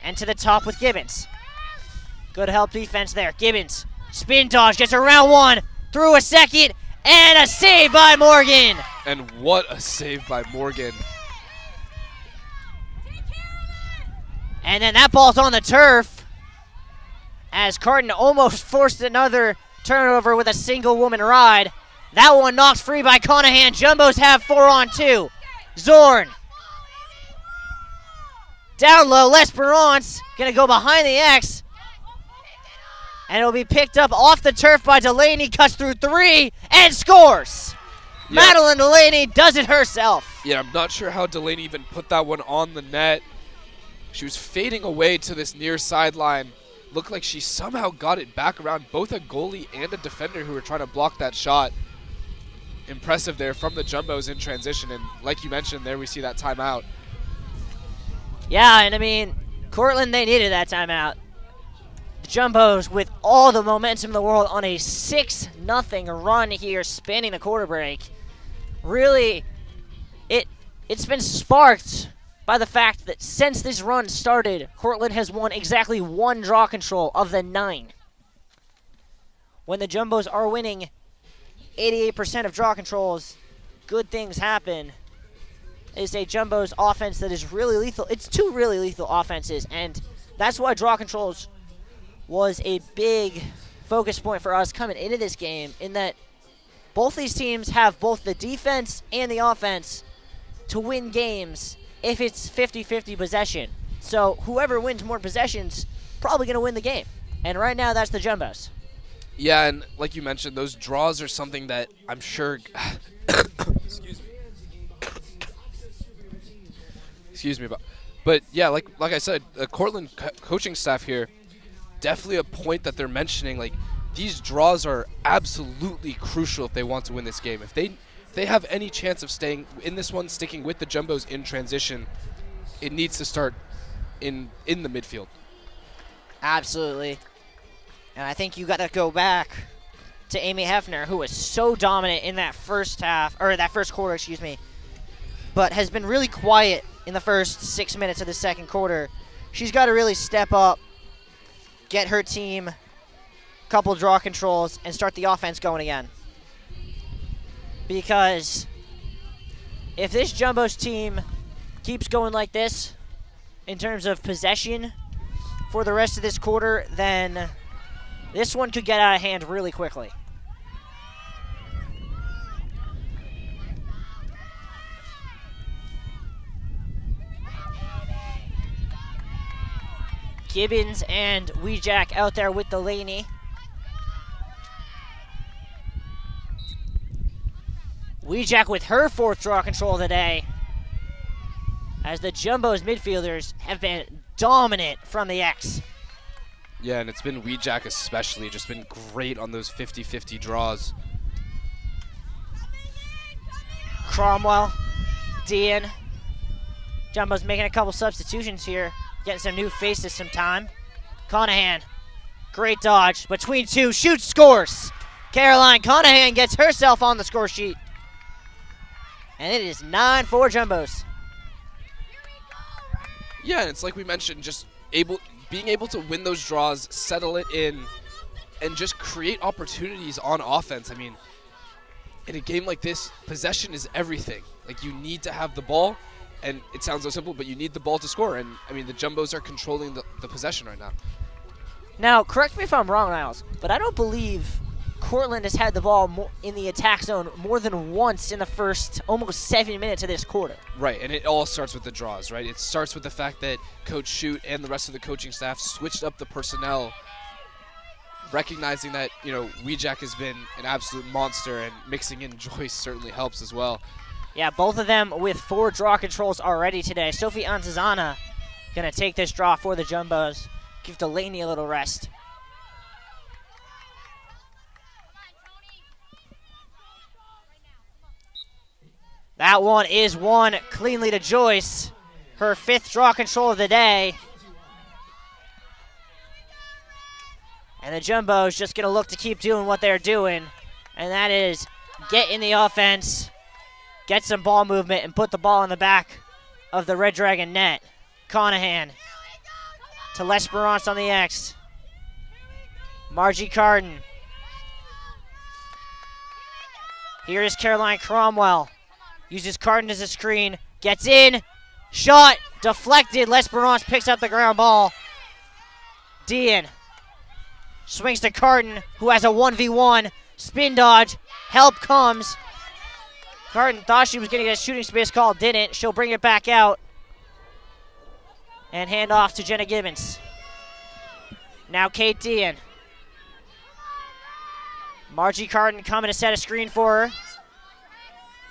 And to the top with Gibbons. Good help defense there. Gibbons, spin dodge, gets around one, through a second, and a save by Morgan. And what a save by Morgan. And then that ball's on the turf, as Carden almost forced another turnover with a single woman ride. That one knocked free by Conahan. Jumbos have 4-on-2. Zorn. Down low, L'Esperance gonna go behind the X. And it'll be picked up off the turf by Delaney, cuts through 3, and scores. Yeah. Madeline Delaney does it herself. Yeah, I'm not sure how Delaney even put that one on the net. She was fading away to this near sideline. Looked like she somehow got it back around both a goalie and a defender who were trying to block that shot. Impressive there from the Jumbos in transition, and like you mentioned, there we see that timeout. Yeah, and Cortland, they needed that timeout. The Jumbos, with all the momentum in the world, on a 6-0 run here, spanning the quarter break. Really, it's been sparked by the fact that since this run started, Cortland has won exactly 1 draw control of the 9. When the Jumbos are winning 88% of draw controls, good things happen. Is a Jumbo's offense that is really lethal. It's 2 really lethal offenses, and that's why draw controls was a big focus point for us coming into this game, in that both these teams have both the defense and the offense to win games if it's 50-50 possession. So whoever wins more possessions probably going to win the game. And right now, that's the Jumbos. Yeah, and like you mentioned, those draws are something that I'm sure... Excuse me, but yeah, like I said, the Cortland coaching staff here, definitely a point that they're mentioning. Like, these draws are absolutely crucial if they want to win this game. If they have any chance of staying in this one, sticking with the Jumbos in transition, it needs to start in the midfield. Absolutely. And I think you got to go back to Amy Hefner, who was so dominant in that first quarter, but has been really quiet in the first 6 minutes of the second quarter. She's got to really step up, get her team a couple draw controls, and start the offense going again. Because if this Jumbos team keeps going like this in terms of possession for the rest of this quarter, then this one could get out of hand really quickly. Gibbons and Weejack out there with Delaney. Weejack with her 4th draw control of the day, as the Jumbo's midfielders have been dominant from the X. Yeah, and it's been Weejack especially, just been great on those 50-50 draws. Cromwell, Dean. Jumbo's making a couple substitutions here, getting some new faces some time. Conahan, great dodge, between two, shoots, scores. Caroline Conahan gets herself on the score sheet. And it is 9-4 Jumbos. Yeah, and it's like we mentioned, just being able to win those draws, settle it in, and just create opportunities on offense. I mean, in a game like this, possession is everything. Like, you need to have the ball, and it sounds so simple, but you need the ball to score. And, I mean, the Jumbos are controlling the possession right now. Now, correct me if I'm wrong, Niles, but I don't believe Cortland has had the ball in the attack zone more than once in the first almost 7 minutes of this quarter. Right, and it all starts with the draws, right? It starts with the fact that Coach Shute and the rest of the coaching staff switched up the personnel, recognizing that, you know, Weejack has been an absolute monster, and mixing in Joyce certainly helps as well. Yeah, both of them with 4 draw controls already today. Sophie Antizana going to take this draw for the Jumbos. Give Delaney a little rest. That one is won cleanly to Joyce. Her 5th draw control of the day. And the Jumbos just going to look to keep doing what they're doing. And that is get in the offense, get some ball movement, and put the ball in the back of the Red Dragon net. Conahan to L'Esperance on the X. Margie Carden. Here is Caroline Cromwell. Uses Carden as a screen. Gets in. Shot. Deflected. L'Esperance picks up the ground ball. Dean swings to Carden, who has a 1v1. Spin dodge. Help comes. Carden thought she was going to get a shooting space call. Didn't. She'll bring it back out. And hand off to Jenna Gibbons. Now Kate Dean. Margie Carden coming to set a screen for her.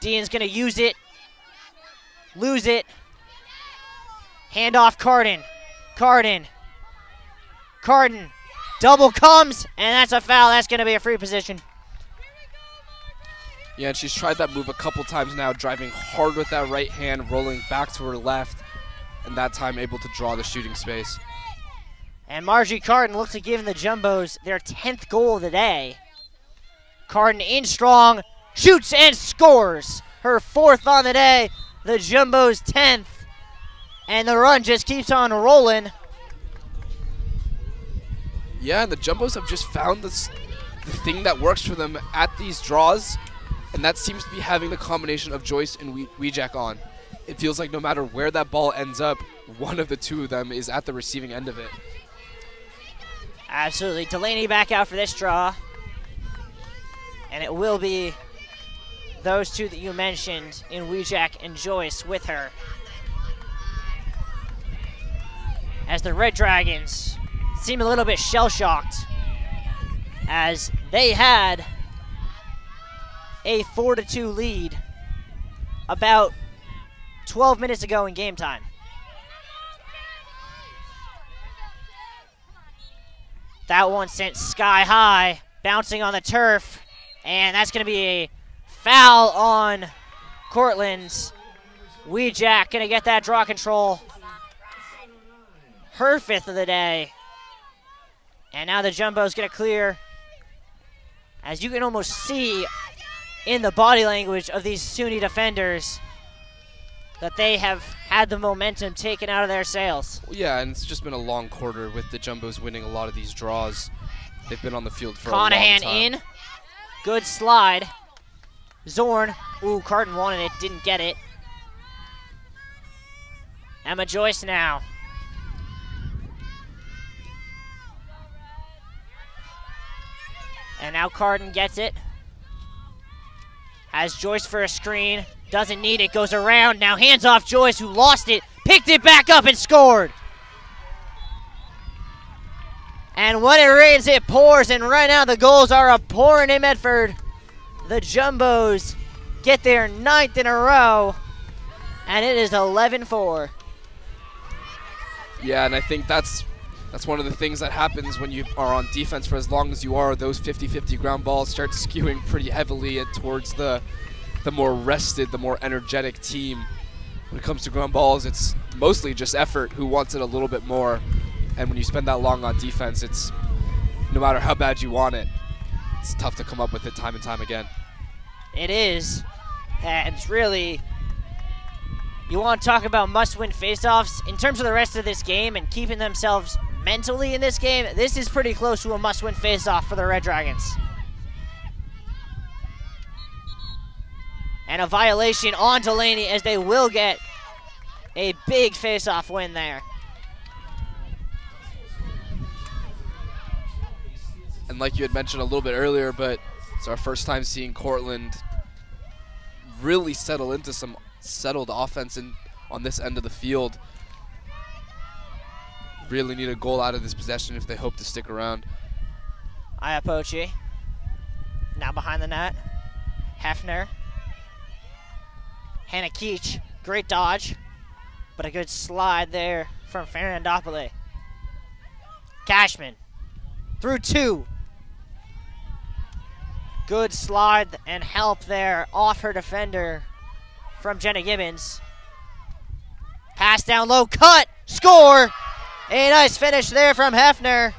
Dean's going to use it. Lose it. Hand off Carden. Carden. Double comes, and that's a foul. That's going to be a free position. Yeah, and she's tried that move a couple times now, driving hard with that right hand, rolling back to her left, and that time able to draw the shooting space. And Margie Carden looks to give the Jumbos their 10th goal of the day. Carden in strong, shoots and scores. Her 4th on the day, the Jumbos' 10th. And the run just keeps on rolling. Yeah, and the Jumbos have just found the thing that works for them at these draws, and that seems to be having the combination of Joyce and Weejack on. It feels like no matter where that ball ends up, one of the two of them is at the receiving end of it. Absolutely. Delaney back out for this draw. And it will be those two that you mentioned in Weejack and Joyce with her. As the Red Dragons seem a little bit shell-shocked, as they had a 4-2 lead about 12 minutes ago in game time. That one sent sky high, bouncing on the turf, and that's going to be a foul on Cortland's. Weejack going to get that draw control. Her 5th of the day. And now the Jumbo's going to clear. As you can almost see in the body language of these SUNY defenders that they have had the momentum taken out of their sails. Yeah, and it's just been a long quarter with the Jumbos winning a lot of these draws. They've been on the field for Conahan a long time. in. Good slide. Zorn. Ooh, Carden wanted it, didn't get it. Emma Joyce now. And now Carden gets it. Has Joyce for a screen. Doesn't need it, goes around. Now hands off Joyce, who lost it. Picked it back up and scored. And when it rains, it pours. And right now the goals are pouring in Medford. The Jumbos get their 9th in a row, and it is 11-4. Yeah, and I think that's one of the things that happens when you are on defense for as long as you are. Those 50-50 ground balls start skewing pretty heavily towards the more rested, the more energetic team. When it comes to ground balls, it's mostly just effort, who wants it a little bit more. And when you spend that long on defense, it's no matter how bad you want it, it's tough to come up with it time and time again. It is. And it's really, you want to talk about must-win faceoffs. In terms of the rest of this game and keeping themselves mentally in this game, this is pretty close to a must-win faceoff for the Red Dragons. And a violation on Delaney, as they will get a big faceoff win there. And like you had mentioned a little bit earlier, but it's our first time seeing Cortland really settle into some settled offense on this end of the field. Really need a goal out of this possession if they hope to stick around. Iapochi now behind the net. Hefner. Hannah Keach, great dodge, but a good slide there from Fernandopoli. Cashman through 2. Good slide and help there off her defender from Jenna Gibbons. Pass down low, cut, score! A nice finish there from Hefner.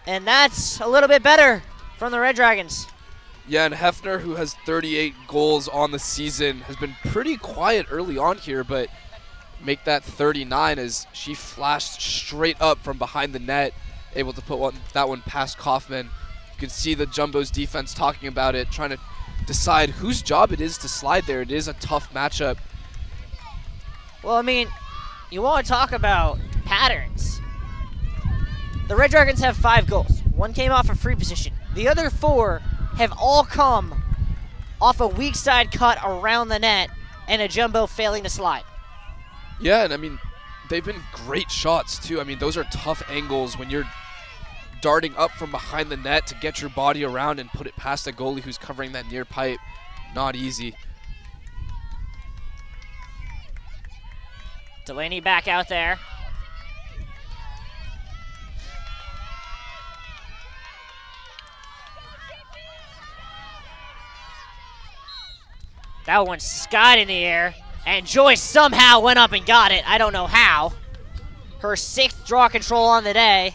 And that's a little bit better from the Red Dragons. Yeah, and Hefner, who has 38 goals on the season, has been pretty quiet early on here, but make that 39 as she flashed straight up from behind the net, able to put that one past Kaufman. You can see the Jumbo's defense talking about it, trying to decide whose job it is to slide there. It is a tough matchup. Well, I mean, you want to talk about patterns. The Red Dragons have 5 goals. 1 came off a free position. The other 4 have all come off a weak side cut around the net and a Jumbo failing to slide. Yeah, and I mean, they've been great shots too. I mean, those are tough angles when you're darting up from behind the net to get your body around and put it past a goalie who's covering that near pipe. Not easy. Delaney back out there. That one skied in the air, and Joyce somehow went up and got it. I don't know how. Her 6th draw control on the day.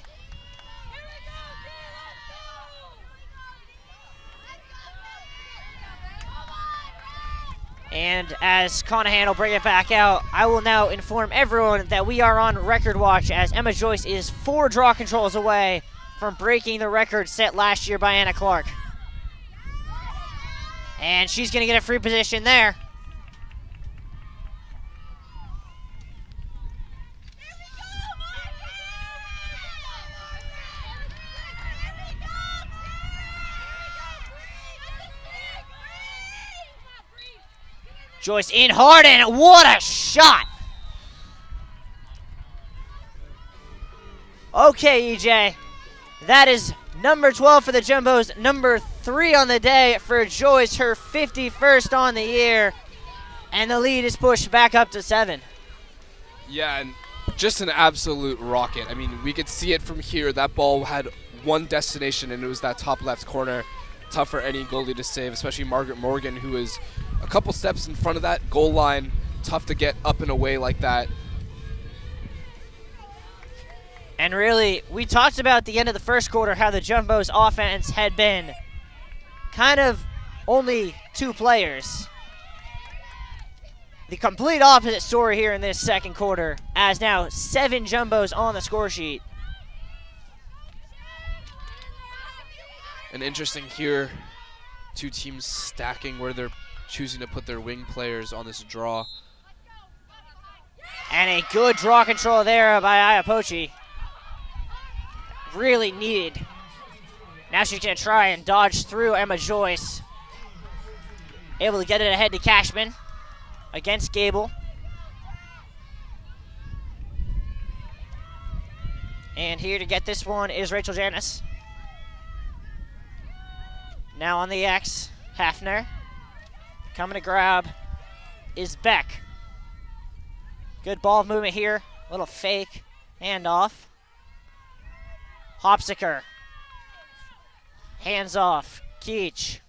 And as Conahan will bring it back out, I will now inform everyone that we are on record watch, as Emma Joyce is 4 draw controls away from breaking the record set last year by Anna Clark. And she's going to get a free position there. Joyce in hard, and what a shot! Okay, EJ. That is number 12 for the Jumbos, number 3 on the day for Joyce, her 51st on the year, and the lead is pushed back up to 7. Yeah, and just an absolute rocket. I mean, we could see it from here. That ball had one destination, and it was that top left corner. Tough for any goalie to save, especially Margaret Morgan, who is a couple steps in front of that goal line. Tough to get up and away like that. And really, we talked about at the end of the first quarter how the Jumbo's offense had been kind of only 2 players. The complete opposite story here in this second quarter, as now 7 Jumbos on the score sheet. And interesting here, 2 teams stacking where they're choosing to put their wing players on this draw. And a good draw control there by Iapochi. Really needed. Now she's going to try and dodge through Emma Joyce. Able to get it ahead to Cashman against Gable. And here to get this one is Rachel Janis. Now on the X, Hafner. Coming to grab is Beck. Good ball movement here. Little fake handoff. Hopsiker. Hands off. Keach.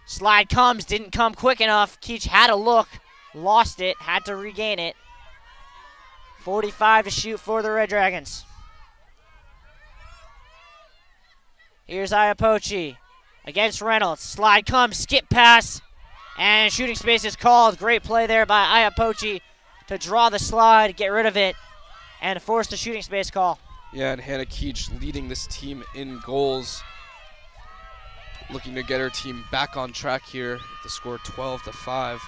Slide comes, didn't come quick enough. Keach had a look, lost it, had to regain it. 45 to shoot for the Red Dragons. Here's Iapochi against Reynolds. Slide comes, skip pass, and shooting space is called. Great play there by Iapochi to draw the slide, get rid of it, and force the shooting space call. Yeah, and Hannah Keach leading this team in goals. Looking to get her team back on track here. The score 12-5.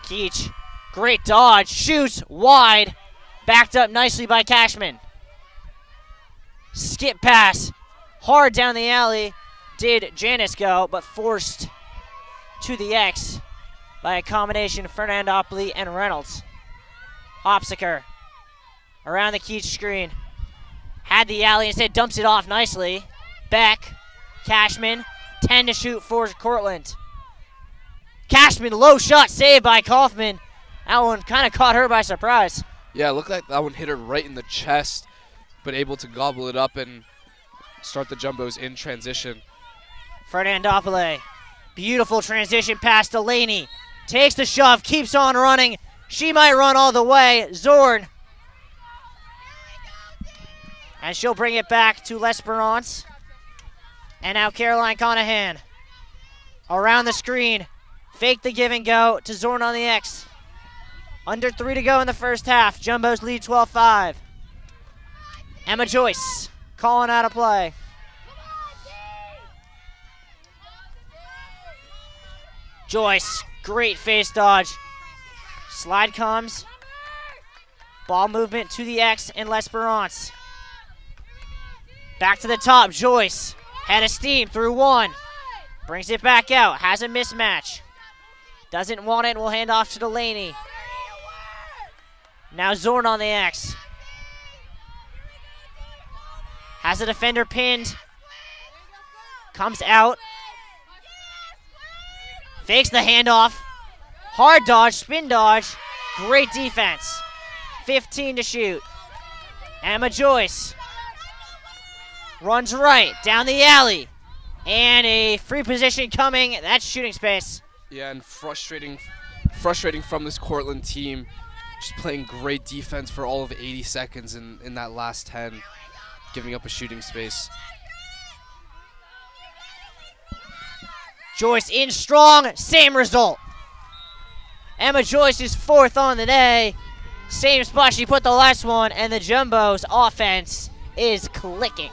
Keach, great dodge, shoots wide, backed up nicely by Cashman. Skip pass, hard down the alley, did Janice go, but forced to the X by a combination of Fernandopoli and Reynolds. Hopsiker around the Keach screen. Had the alley, instead dumps it off nicely. Beck, Cashman, 10 to shoot for Cortland. Cashman, low shot, saved by Kaufman. That one kind of caught her by surprise. Yeah, it looked like that one hit her right in the chest, but able to gobble it up and start the Jumbos in transition. Fernandopoli, beautiful transition pass to Laney. Takes the shove, keeps on running. She might run all the way. Zorn. And she'll bring it back to L'Esperance. And now Caroline Conahan. Around the screen. Fake the give and go to Zorn on the X. Under 3 to go in the first half. Jumbos lead 12-5. Emma Joyce calling out a play. Joyce, great face dodge. Slide comes. Ball movement to the X and L'Esperance. Back to the top, Joyce. Head of steam through one. Brings it back out, has a mismatch. Doesn't want it, will hand off to Delaney. Now Zorn on the X. Has a defender pinned. Comes out. Fakes the handoff. Hard dodge, spin dodge. Great defense. 15 to shoot. Emma Joyce. Runs right, down the alley. And a free position coming. That's shooting space. Yeah, and frustrating from this Cortland team. Just playing great defense for all of 80 seconds in that last 10. Giving up a shooting space. Joyce in strong, same result. Emma Joyce is 4th on the day. Same spot she put the last one, and the Jumbos offense is clicking.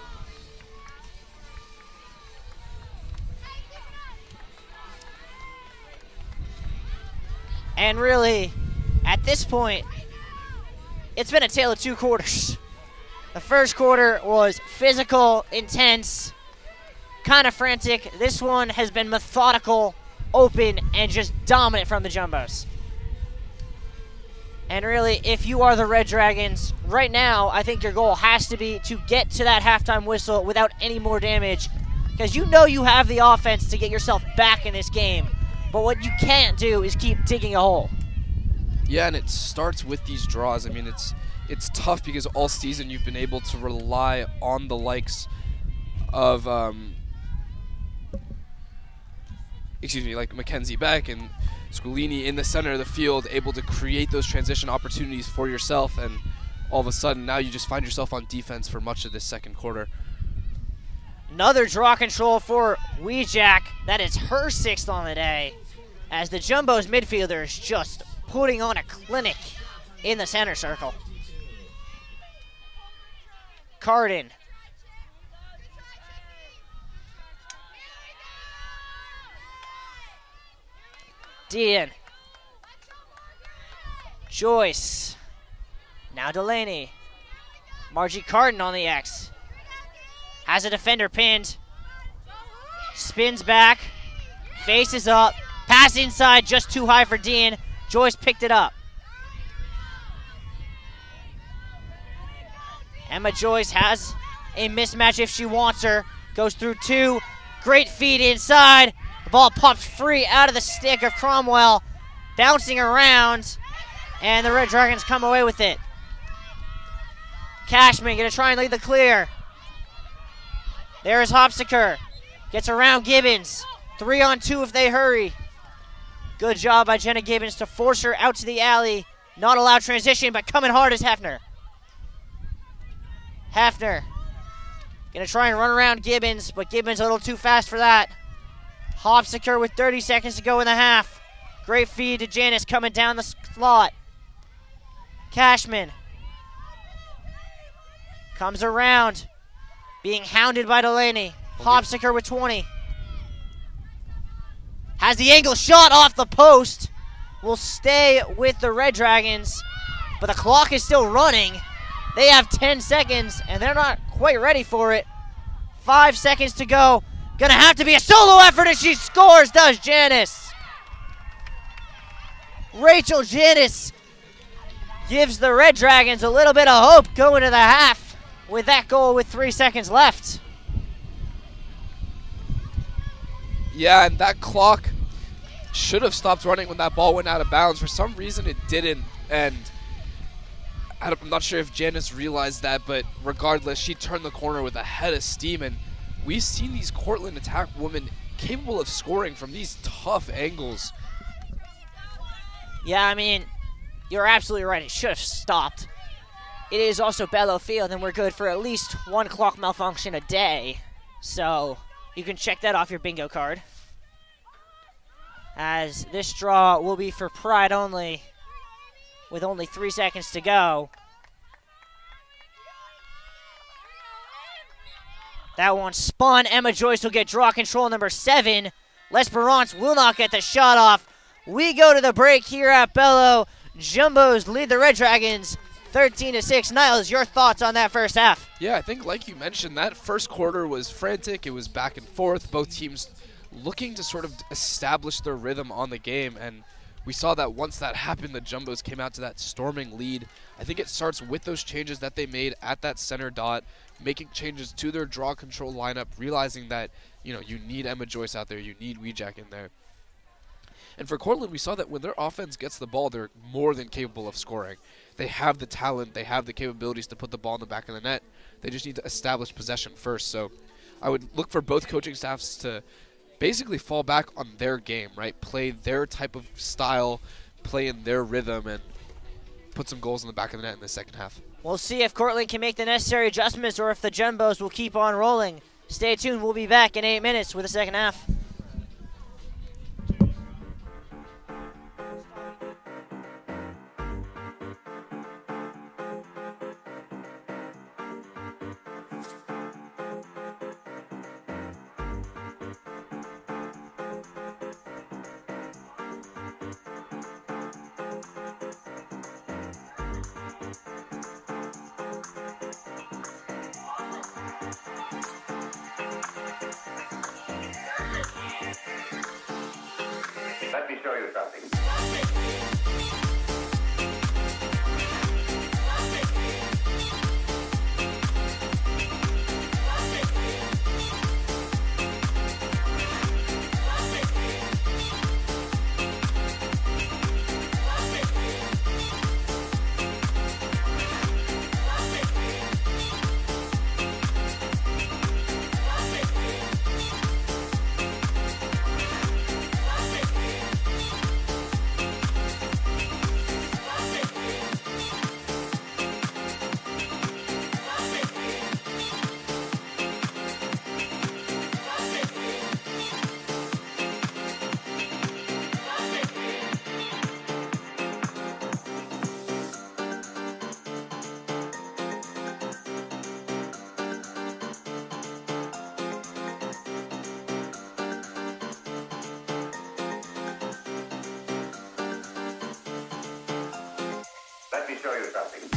And really, at this point, it's been a tale of 2 quarters. The first quarter was physical, intense, kind of frantic. This one has been methodical, open, and just dominant from the Jumbos. And really, if you are the Red Dragons, right now, I think your goal has to be to get to that halftime whistle without any more damage, because you know you have the offense to get yourself back in this game. But what you can't do is keep digging a hole. Yeah, and it starts with these draws. I mean, it's tough because all season you've been able to rely on the likes of, like Mackenzie Beck and Scolini in the center of the field, able to create those transition opportunities for yourself, and all of a sudden now you just find yourself on defense for much of this second quarter. Another draw control for Weejack. That is her 6th on the day, as the Jumbos midfielders just putting on a clinic in the center circle. Carden. Dean. Joyce. Now Delaney. Margie Carden on the X. Has a defender pinned. Spins back. Faces up. Pass inside, just too high for Dean. Joyce picked it up. Emma Joyce has a mismatch if she wants her. Goes through 2. Great feed inside. The ball pops free out of the stick of Cromwell. Bouncing around. And the Red Dragons come away with it. Cashman going to try and lead the clear. There's Hopsiker. Gets around Gibbons. 3-on-2 if they hurry. Good job by Jenna Gibbons to force her out to the alley. Not allow transition, but coming hard is Hefner. Hefner going to try and run around Gibbons, but Gibbons a little too fast for that. Hopsiker with 30 seconds to go in the half. Great feed to Janice coming down the slot. Cashman comes around, being hounded by Delaney. Hopsiker with 20. Has the angle shot off the post. Will stay with the Red Dragons, but the clock is still running. They have 10 seconds, and they're not quite ready for it. 5 seconds to go. Gonna have to be a solo effort, and she scores, does Janice. Rachel Janice gives the Red Dragons a little bit of hope going to the half with that goal with 3 seconds left. Yeah, and that clock should have stopped running when that ball went out of bounds. For some reason, it didn't, and I'm not sure if Janice realized that, but regardless, she turned the corner with a head of steam, and we've seen these Cortland attack women capable of scoring from these tough angles. Yeah, I mean, you're absolutely right. It should have stopped. It is also Bellow Field, and we're good for at least 1 clock malfunction a day. So you can check that off your bingo card. As this draw will be for Pride only, with only 3 seconds to go. That one spun. Emma Joyce will get draw control number 7. L'Esperance will not get the shot off. We go to the break here at Bellow. Jumbos lead the Red Dragons 13-6. Niles, your thoughts on that first half? Yeah, I think like you mentioned, that first quarter was frantic. It was back and forth. Both teams looking to sort of establish their rhythm on the game, and we saw that once that happened, the Jumbos came out to that storming lead. I think it starts with those changes that they made at that center dot, making changes to their draw control lineup, realizing that, you know, you need Emma Joyce out there, you need Weejack in there. And for Cortland, we saw that when their offense gets the ball, they're more than capable of scoring. They have the talent, they have the capabilities to put the ball in the back of the net. They just need to establish possession first. So I would look for both coaching staffs to basically fall back on their game, right? Play their type of style, play in their rhythm, and put some goals in the back of the net in the second half. We'll see if Cortland can make the necessary adjustments or if the Jumbos will keep on rolling. Stay tuned. We'll be back in 8 minutes with the second half. Let me show you something. Let me show you something.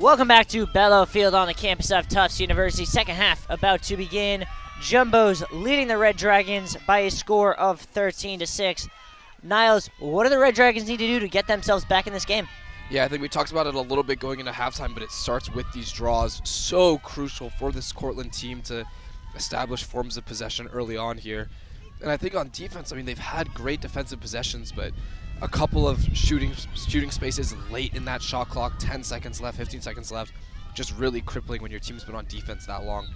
Welcome back to Bello Field on the campus of Tufts University. Second half about to begin. Jumbos leading the Red Dragons by a score of 13-6. Niles, what do the Red Dragons need to do to get themselves back in this game? Yeah, I think we talked about it a little bit going into halftime, but it starts with these draws. So crucial for this Cortland team to establish forms of possession early on here. And I think on defense, I mean, they've had great defensive possessions, but a couple of shooting spaces late in that shot clock, 10 seconds left, 15 seconds left, just really crippling when your team's been on defense that long.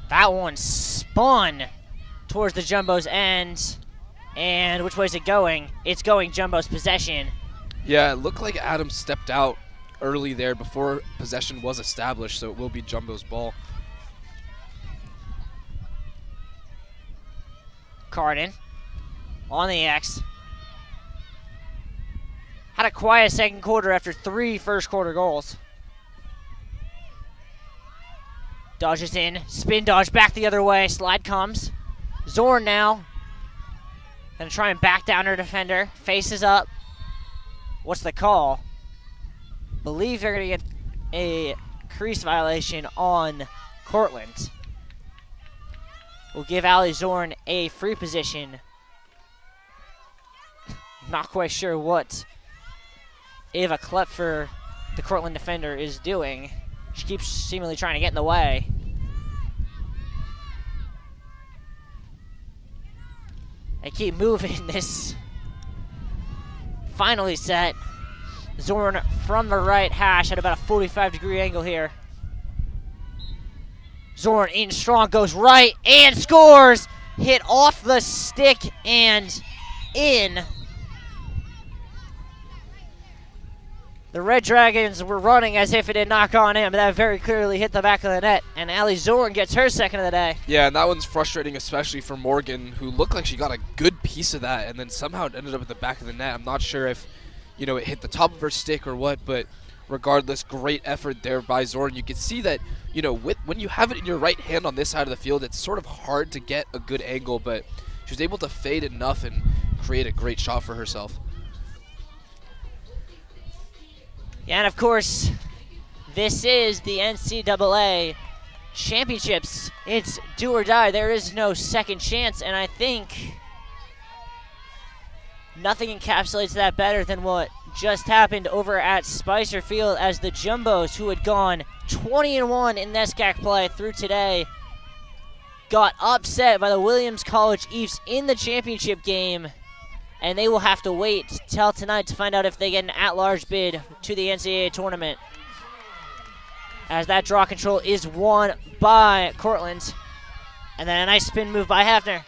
That one spun towards the Jumbo's end. And which way is it going? It's going Jumbo's possession. Yeah, it looked like Adam stepped out early there before possession was established, so it will be Jumbo's ball. Carden on the X. Had a quiet second quarter after 3 first quarter goals. Dodges in, spin dodge back the other way, slide comes. Zorn now. Gonna try and back down her defender, faces up. What's the call? Believe they're gonna get a crease violation on Cortland. We'll give Ali Zorn a free position. Not quite sure what Ava Klepfer, the Cortland defender, is doing. She keeps seemingly trying to get in the way. They keep moving this. Finally set. Zorn from the right hash at about a 45-degree angle here. Zorn in strong, goes right and scores! Hit off the stick and in. The Red Dragons were running as if it had not gone in, but that very clearly hit the back of the net. And Ali Zorn gets her second of the day. Yeah, and that one's frustrating, especially for Morgan, who looked like she got a good piece of that, and then somehow it ended up at the back of the net. I'm not sure if, it hit the top of her stick or what, but regardless, great effort there by Zorn. You can see that, when you have it in your right hand on this side of the field, it's sort of hard to get a good angle, but she was able to fade enough and create a great shot for herself. Yeah, and of course, this is the NCAA Championships. It's do or die. There is no second chance, and I think nothing encapsulates that better than what just happened over at Spicer Field as the Jumbos, who had gone 20-1 in NESCAC play through today, got upset by the Williams College Eves in the championship game. And they will have to wait till tonight to find out if they get an at-large bid to the NCAA tournament. As that draw control is won by Cortland. And then a nice spin move by Hafner.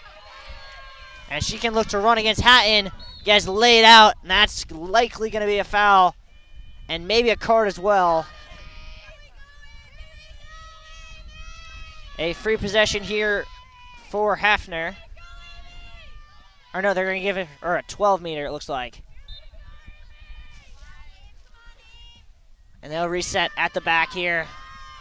And she can look to run against Hatton. Gets laid out, and that's likely going to be a foul. And maybe a card as well. A free possession here for Hafner. Or no, they're going to give it, or a 12-meter, it looks like. And they'll reset at the back here,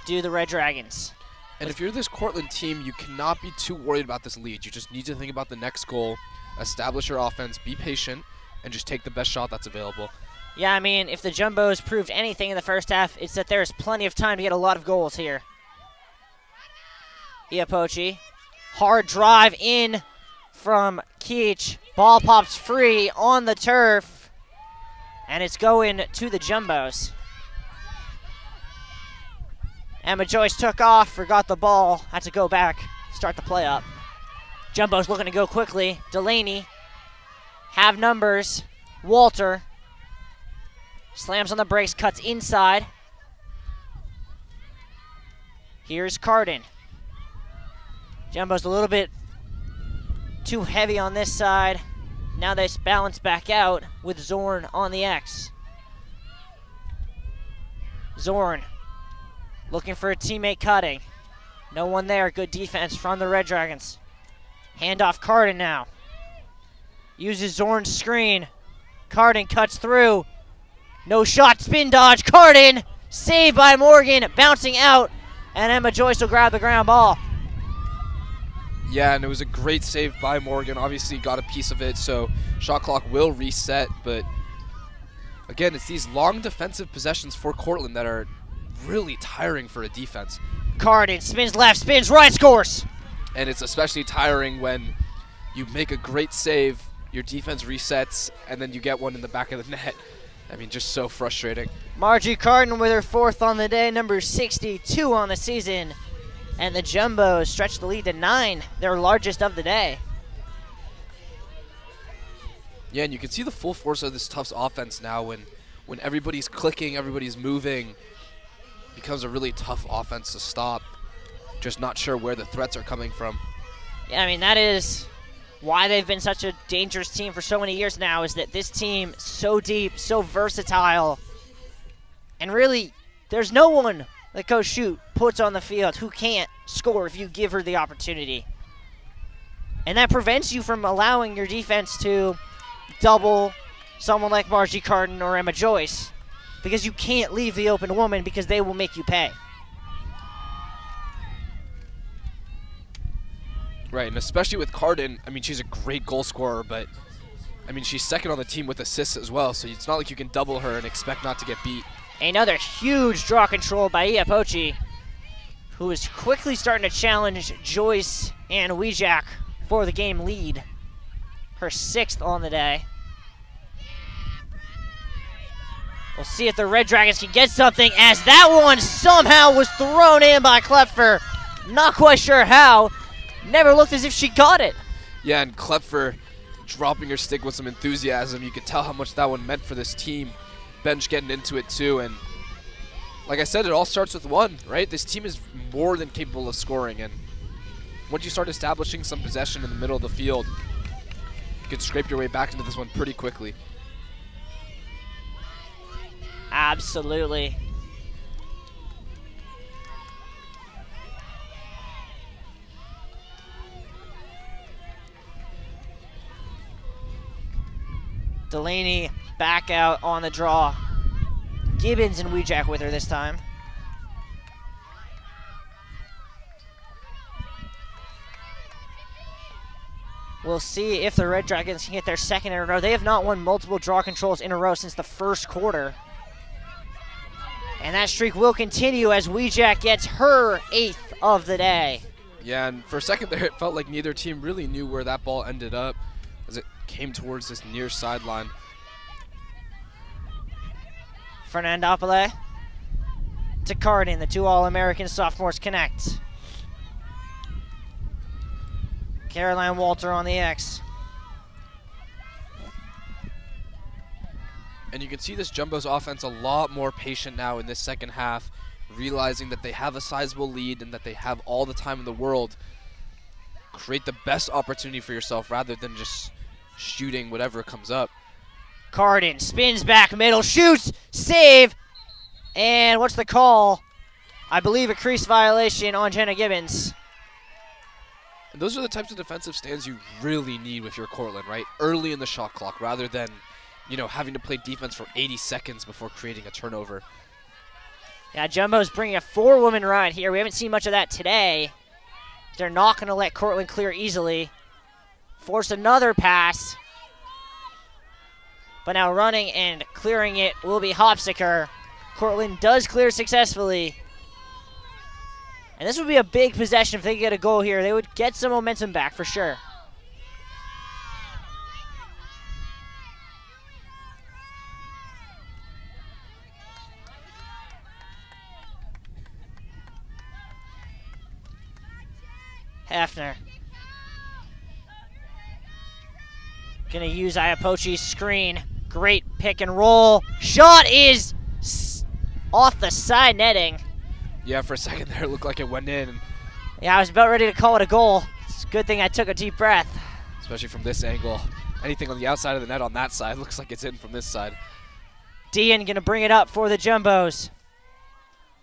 do the Red Dragons. And if you're this Cortland team, you cannot be too worried about this lead. You just need to think about the next goal, establish your offense, be patient, and just take the best shot that's available. Yeah, I mean, if the Jumbos proved anything in the first half, it's that there's plenty of time to get a lot of goals here. Iapochi, hard drive in from Keach. Ball pops free on the turf, and it's going to the Jumbos. Emma Joyce took off, forgot the ball, had to go back, start the play up. Jumbos looking to go quickly. Delaney, have numbers. Walter, slams on the brakes, cuts inside. Here's Carden. Jumbo's a little bit too heavy on this side. Now they balance back out with Zorn on the X. Zorn looking for a teammate cutting. No one there. Good defense from the Red Dragons. Handoff Carden now. Uses Zorn's screen. Carden cuts through. No shot. Spin dodge. Carden saved by Morgan. Bouncing out. And Emma Joyce will grab the ground ball. Yeah, and it was a great save by Morgan. Obviously got a piece of it, so shot clock will reset. But again, it's these long defensive possessions for Cortland that are really tiring for a defense. Carden spins left, spins right, scores. And it's especially tiring when you make a great save, your defense resets, and then you get one in the back of the net. I mean, just so frustrating. Margie Carden with her 4th on the day, number 62 on the season. And the Jumbos stretch the lead to 9, their largest of the day. Yeah, and you can see the full force of this Tufts offense now when everybody's clicking, everybody's moving. It becomes a really tough offense to stop. Just not sure where the threats are coming from. Yeah, I mean, that is why they've been such a dangerous team for so many years now, is that this team so deep, so versatile, and really there's no one that Coach Shute puts on the field who can't score if you give her the opportunity. And that prevents you from allowing your defense to double someone like Margie Carden or Emma Joyce, because you can't leave the open woman because they will make you pay. Right, and especially with Carden, I mean, she's a great goal scorer, but, I mean, she's second on the team with assists as well, so it's not like you can double her and expect not to get beat. Another huge draw control by Iapochi, who is quickly starting to challenge Joyce and Wijak for the game lead. Her 6th on the day. We'll see if the Red Dragons can get something, as that one somehow was thrown in by Klepfer. Not quite sure how. Never looked as if she got it. Yeah, and Klepfer dropping her stick with some enthusiasm. You could tell how much that one meant for this team. Bench getting into it too, and like I said, it all starts with one, right? This team is more than capable of scoring, and once you start establishing some possession in the middle of the field, you can scrape your way back into this one pretty quickly. Absolutely. Delaney back out on the draw. Gibbons and Wijak with her this time. We'll see if the Red Dragons can get their 2nd in a row. They have not won multiple draw controls in a row since the 1st quarter. And that streak will continue as Wijak gets her 8th of the day. Yeah, and for a second there, it felt like neither team really knew where that ball ended up as it came towards this near sideline. Fernandopoulos to Carden. The 2 All-American sophomores connect. Caroline Walter on the X. And you can see this Jumbo's offense a lot more patient now in this second half, realizing that they have a sizable lead and that they have all the time in the world. Create the best opportunity for yourself rather than just shooting whatever comes up. Carden spins back middle, shoots, save, and what's the call? I believe a crease violation on Jenna Gibbons. And those are the types of defensive stands you really need with your Cortland, right? Early in the shot clock rather than, you know, having to play defense for 80 seconds before creating a turnover. Yeah, Jumbo's bringing a 4-woman ride here. We haven't seen much of that today. They're not going to let Cortland clear easily. Force another pass. But now running and clearing it will be Hopsiker. Cortland does clear successfully. And this would be a big possession if they get a goal here. They would get some momentum back for sure. Hefner. Gonna use Iapochi's screen. Great pick and roll. Shot is off the side netting. Yeah, for a second there, it looked like it went in. Yeah, I was about ready to call it a goal. It's a good thing I took a deep breath. Especially from this angle. Anything on the outside of the net on that side looks like it's in from this side. Dean gonna bring it up for the Jumbos.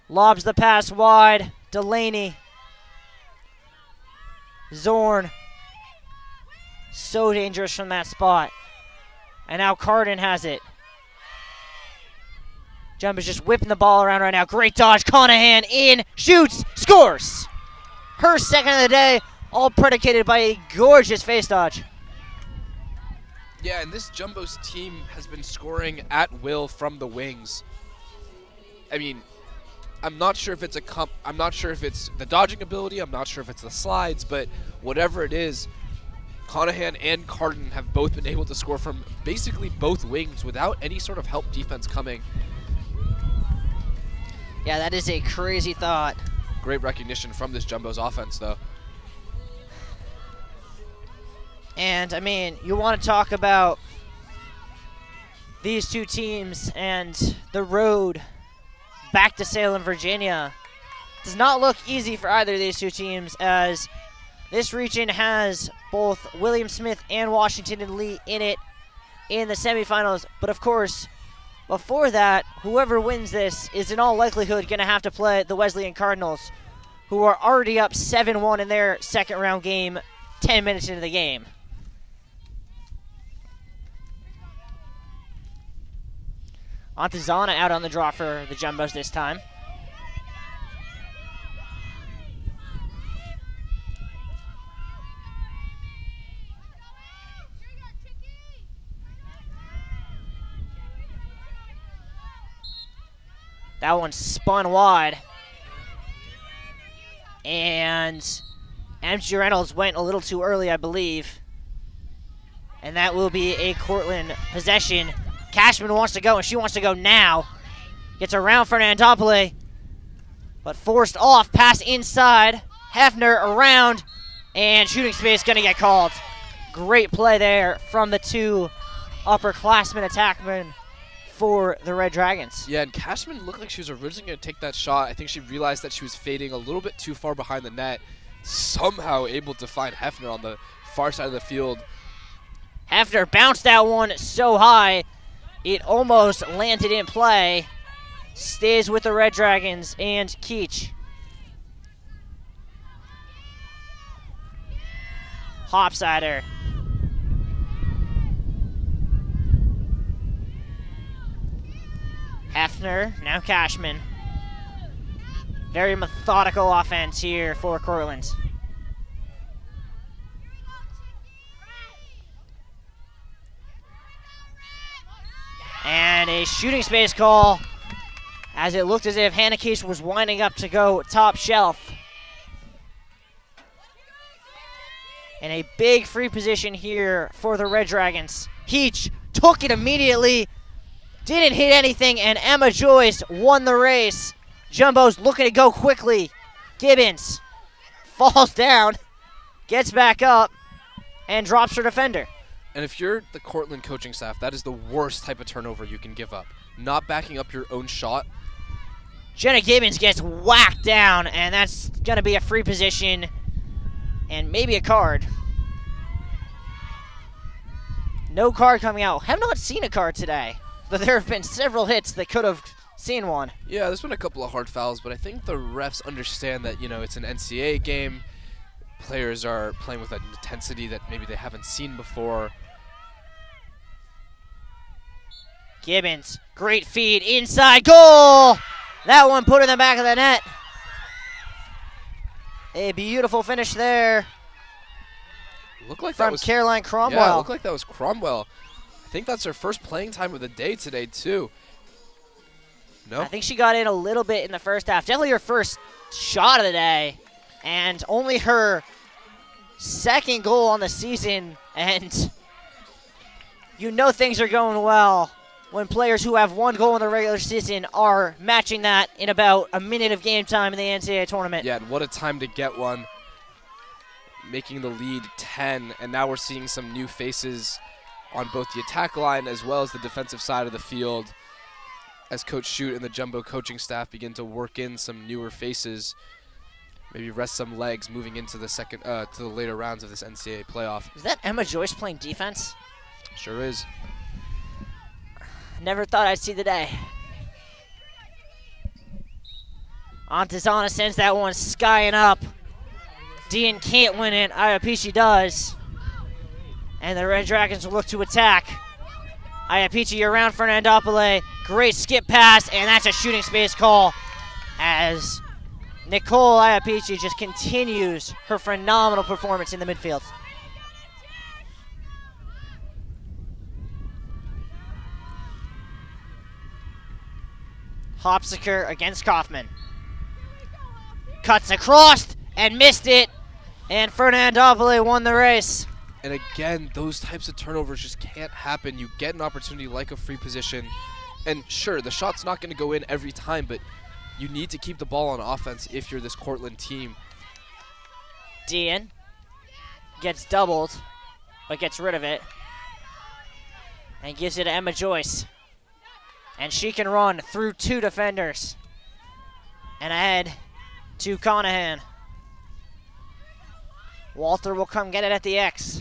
Lobs the pass wide. Delaney. Zorn. So dangerous from that spot. And now Carden has it. Jumbo's just whipping the ball around right now. Great dodge. Conahan in. Shoots. Scores. Her 2nd of the day. All predicated by a gorgeous face dodge. Yeah, and this Jumbo's team has been scoring at will from the wings. I mean, I'm not sure if it's I'm not sure if it's the dodging ability. I'm not sure if it's the slides, but whatever it is, Conahan and Carden have both been able to score from basically both wings without any sort of help defense coming. Yeah, that is a crazy thought. Great recognition from this Jumbo's offense, though. And, I mean, you want to talk about these two teams and the road back to Salem, Virginia. Does not look easy for either of these two teams, as this region has both William Smith and Washington and Lee in it in the semifinals. But, of course, before that, whoever wins this is in all likelihood going to have to play the Wesleyan Cardinals, who are already up 7-1 in their second round game 10 minutes into the game. Antizana out on the draw for the Jumbos this time. That one spun wide. And MG Reynolds went a little too early, I believe. And that will be a Cortland possession. Cashman wants to go, and she wants to go now. Gets around Fernandopoulos, but forced off. Pass inside. Hefner around, and shooting space going to get called. Great play there from the two upperclassmen attackmen for the Red Dragons. Yeah, and Cashman looked like she was originally going to take that shot. I think she realized that she was fading a little bit too far behind the net. Somehow able to find Hefner on the far side of the field. Hefner bounced that one so high, it almost landed in play. Stays with the Red Dragons and Keach. Hopsider. Hefner, now Cashman. Very methodical offense here for Cortland. And a shooting space call, as it looked as if Hannah Keach was winding up to go top shelf. And a big free position here for the Red Dragons. Keach took it immediately, didn't hit anything, and Emma Joyce won the race. Jumbo's looking to go quickly. Gibbons falls down, gets back up, and drops her defender. And if you're the Cortland coaching staff, that is the worst type of turnover you can give up. Not backing up your own shot. Jenna Gibbons gets whacked down, and that's going to be a free position and maybe a card. No card coming out. Have not seen a card today, but there have been several hits that could have seen one. Yeah, there's been a couple of hard fouls, but I think the refs understand that, it's an NCAA game. Players are playing with an intensity that maybe they haven't seen before. Gibbons, great feed, inside, goal! That one put in the back of the net. A beautiful finish there. Looked like from that was Caroline Cromwell. Yeah, it looked like that was Cromwell. I think that's her first playing time of the day today, too. No? I think she got in a little bit in the first half. Definitely her first shot of the day. And only her second goal on the season. And things are going well when players who have one goal in the regular season are matching that in about a minute of game time in the NCAA tournament. Yeah, and what a time to get one. Making the lead 10, and now we're seeing some new faces on both the attack line as well as the defensive side of the field as Coach Shute and the Jumbo coaching staff begin to work in some newer faces, maybe rest some legs moving into the to the later rounds of this NCAA playoff. Is that Emma Joyce playing defense? Sure is. Never thought I'd see the day. Antizana sends that one skying up. Dean can't win it. Iapichi does. And the Red Dragons will look to attack. Iapichi around Fernandopoulos. Great skip pass, and that's a shooting space call as Nicole Iapichi just continues her phenomenal performance in the midfield. Hopsiker against Kaufman. Cuts across and missed it. And Fernandopoulos won the race. And again, those types of turnovers just can't happen. You get an opportunity like a free position, and sure, the shot's not going to go in every time, but you need to keep the ball on offense if you're this Cortland team. Dean gets doubled, but gets rid of it. And gives it to Emma Joyce. And she can run through 2 defenders. And ahead to Conahan. Walter will come get it at the X.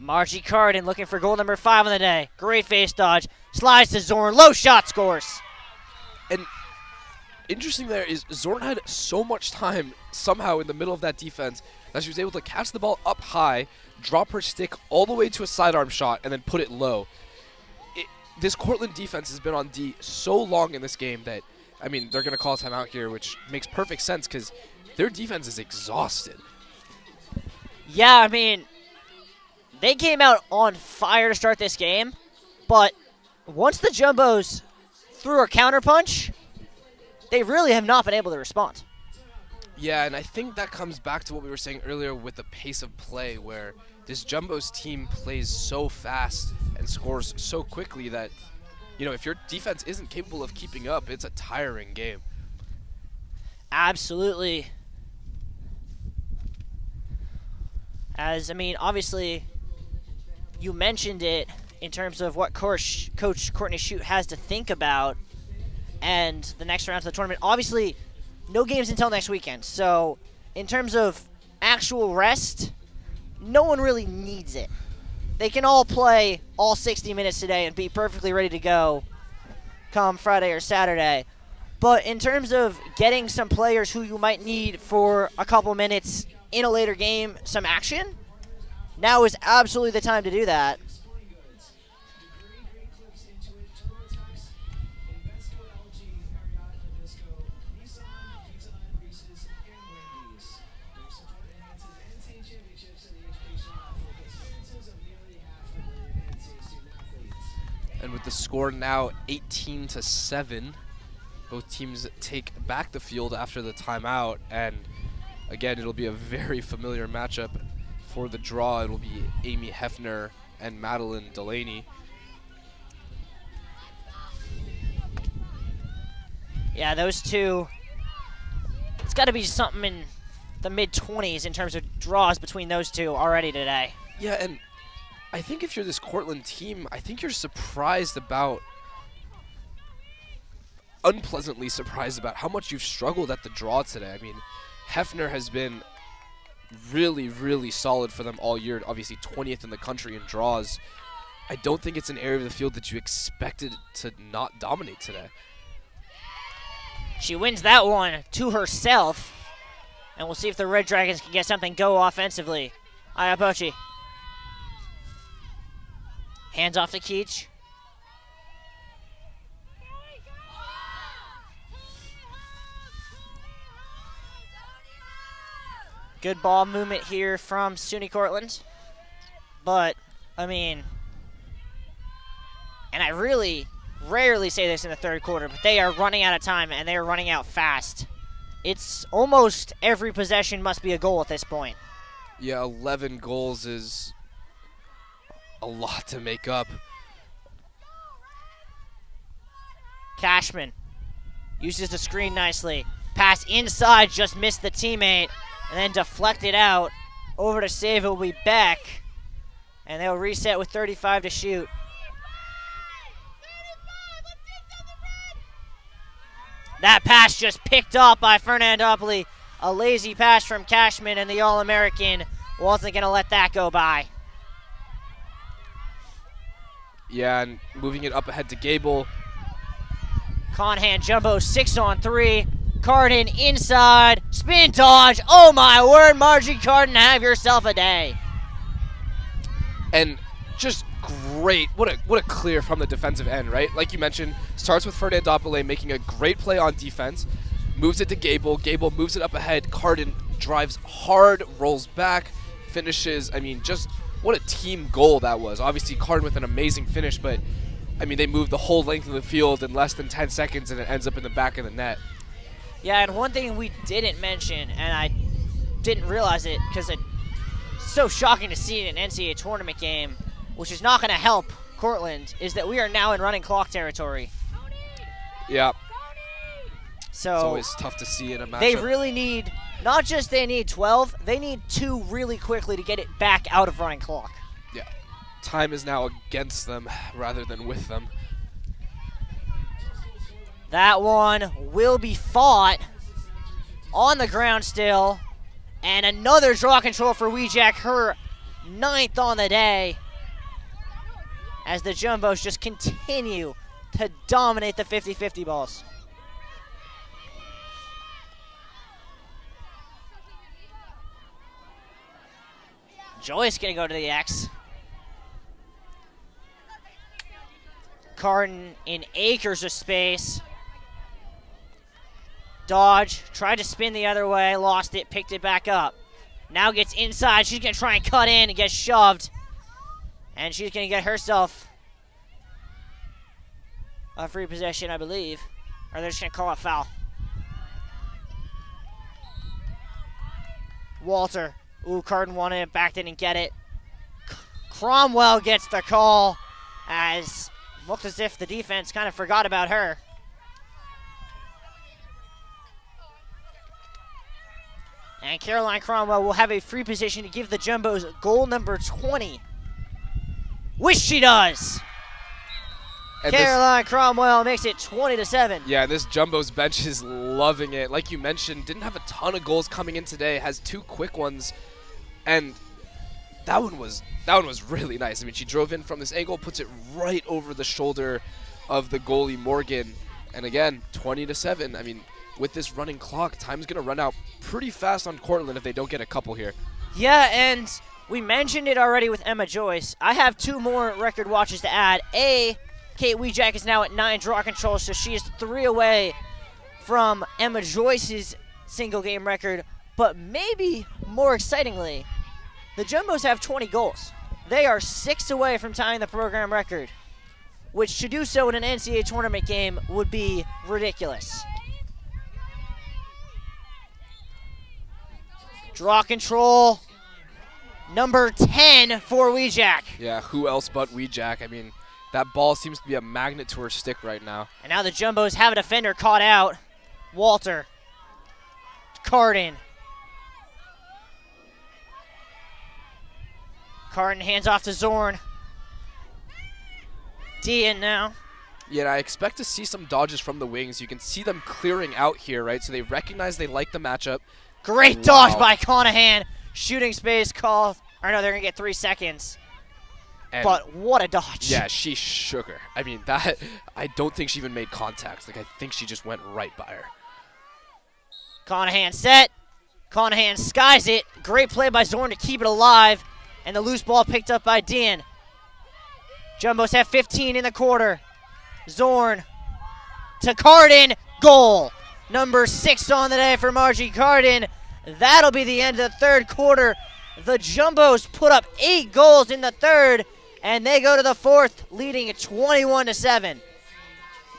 Margie Carden looking for goal number 5 on the day. Great face dodge. Slides to Zorn. Low shot, scores. And interesting there is Zorn had so much time somehow in the middle of that defense that she was able to catch the ball up high, drop her stick all the way to a sidearm shot, and then put it low. This Cortland defense has been on D so long in this game that, I mean, they're going to call a timeout here, which makes perfect sense because their defense is exhausted. Yeah, I mean, they came out on fire to start this game, but once the Jumbos threw a counterpunch, they really have not been able to respond. Yeah, and I think that comes back to what we were saying earlier with the pace of play, where this Jumbos team plays so fast and scores so quickly that, you know, if your defense isn't capable of keeping up, it's a tiring game. Absolutely. As, I mean, obviously, you mentioned it in terms of what Coach Courtney Shute has to think about and the next round of the tournament. Obviously, no games until next weekend. So, in terms of actual rest, no one really needs it. They can all play all 60 minutes today and be perfectly ready to go come Friday or Saturday. But in terms of getting some players who you might need for a couple minutes in a later game, some action, now is absolutely the time to do that. And with the score now 18-7, both teams take back the field after the timeout. And again, it'll be a very familiar matchup for the draw. It'll be Amy Hefner and Madeline Delaney. Yeah, those two, it's got to be something in the mid-20s in terms of draws between those two already today. Yeah, and I think if you're this Cortland team, I think you're unpleasantly surprised about how much you've struggled at the draw today. I mean, Hefner has been really, really solid for them all year. Obviously 20th in the country in draws. I don't think it's an area of the field that you expected to not dominate today. She wins that one to herself. And we'll see if the Red Dragons can get something go offensively. Ayapochi. Hands off to Keach. Good ball movement here from SUNY Cortland. But, I mean, and I really rarely say this in the third quarter, but they are running out of time, and they are running out fast. It's almost every possession must be a goal at this point. Yeah, 11 goals is a lot to make up. Cashman uses the screen nicely. Pass inside, just missed the teammate, and then deflected out. Over to save, it will be back. And they'll reset with 35 to shoot. That pass just picked up by Fernandopoulos. A lazy pass from Cashman, and the All-American wasn't going to let that go by. Yeah, and moving it up ahead to Gable. Conhan Jumbo 6-on-3. Carden inside. Spin dodge. Oh my word, Margie Carden, have yourself a day. And just great. What a clear from the defensive end, right? Like you mentioned, starts with Fernandopoulos making a great play on defense. Moves it to Gable. Gable moves it up ahead. Carden drives hard, rolls back, finishes. I mean, just what a team goal that was. Obviously, Carden with an amazing finish, but I mean, they move the whole length of the field in less than 10 seconds, and it ends up in the back of the net. Yeah, and one thing we didn't mention, and I didn't realize it because it's so shocking to see in an NCAA tournament game, which is not going to help Cortland, is that we are now in running clock territory. Yeah. So it's always tough to see in a matchup. They really need, not just they need 12, they need 2 really quickly to get it back out of running clock. Yeah. Time is now against them rather than with them. That one will be fought on the ground still. And another draw control for Weejack, her 9th on the day. As the Jumbos just continue to dominate the 50-50 balls. Joyce gonna go to the X. Carden in acres of space. Dodge, tried to spin the other way, lost it, picked it back up. Now gets inside, she's gonna try and cut in and get shoved. And she's gonna get herself a free possession, I believe. Or they're just gonna call a foul. Walter, ooh, Carden wanted it back, didn't get it. Cromwell gets the call as looked as if the defense kind of forgot about her. And Caroline Cromwell will have a free position to give the Jumbos goal number 20. Which she does. And Caroline Cromwell makes it 20-7. Yeah, this Jumbo's bench is loving it. Like you mentioned, didn't have a ton of goals coming in today. Has 2 quick ones. And that one was really nice. I mean, she drove in from this angle, puts it right over the shoulder of the goalie Morgan. And again, 20-7. I mean, with this running clock, time's going to run out pretty fast on Cortland if they don't get a couple here. Yeah, and we mentioned it already with Emma Joyce. I have 2 more record watches to add. Kate Weejack is now at 9 draw control, so she is 3 away from Emma Joyce's single game record. But maybe more excitingly, the Jumbos have 20 goals. They are 6 away from tying the program record, which to do so in an NCAA tournament game would be ridiculous. Draw control, number 10 for Weejack. Yeah, who else but Weejack? I mean, that ball seems to be a magnet to her stick right now. And now the Jumbos have a defender caught out. Walter. Carden. Carden hands off to Zorn. DIII now. Yeah, and I expect to see some dodges from the wings. You can see them clearing out here, right? So they recognize they like the matchup. Great dodge by Conahan. Shooting space call. Or no, they're going to get 3 seconds. And but what a dodge. Yeah, she shook her. I mean, that, I don't think she even made contact. Like, I think she just went right by her. Conahan set. Conahan skies it. Great play by Zorn to keep it alive. And the loose ball picked up by DIII. Jumbos have 15 in the quarter. Zorn to Carden. Goal. Number 6 on the day for Margie Carden. That'll be the end of the 3rd quarter. The Jumbos put up 8 goals in the 3rd, and they go to the 4th, leading at 21-7.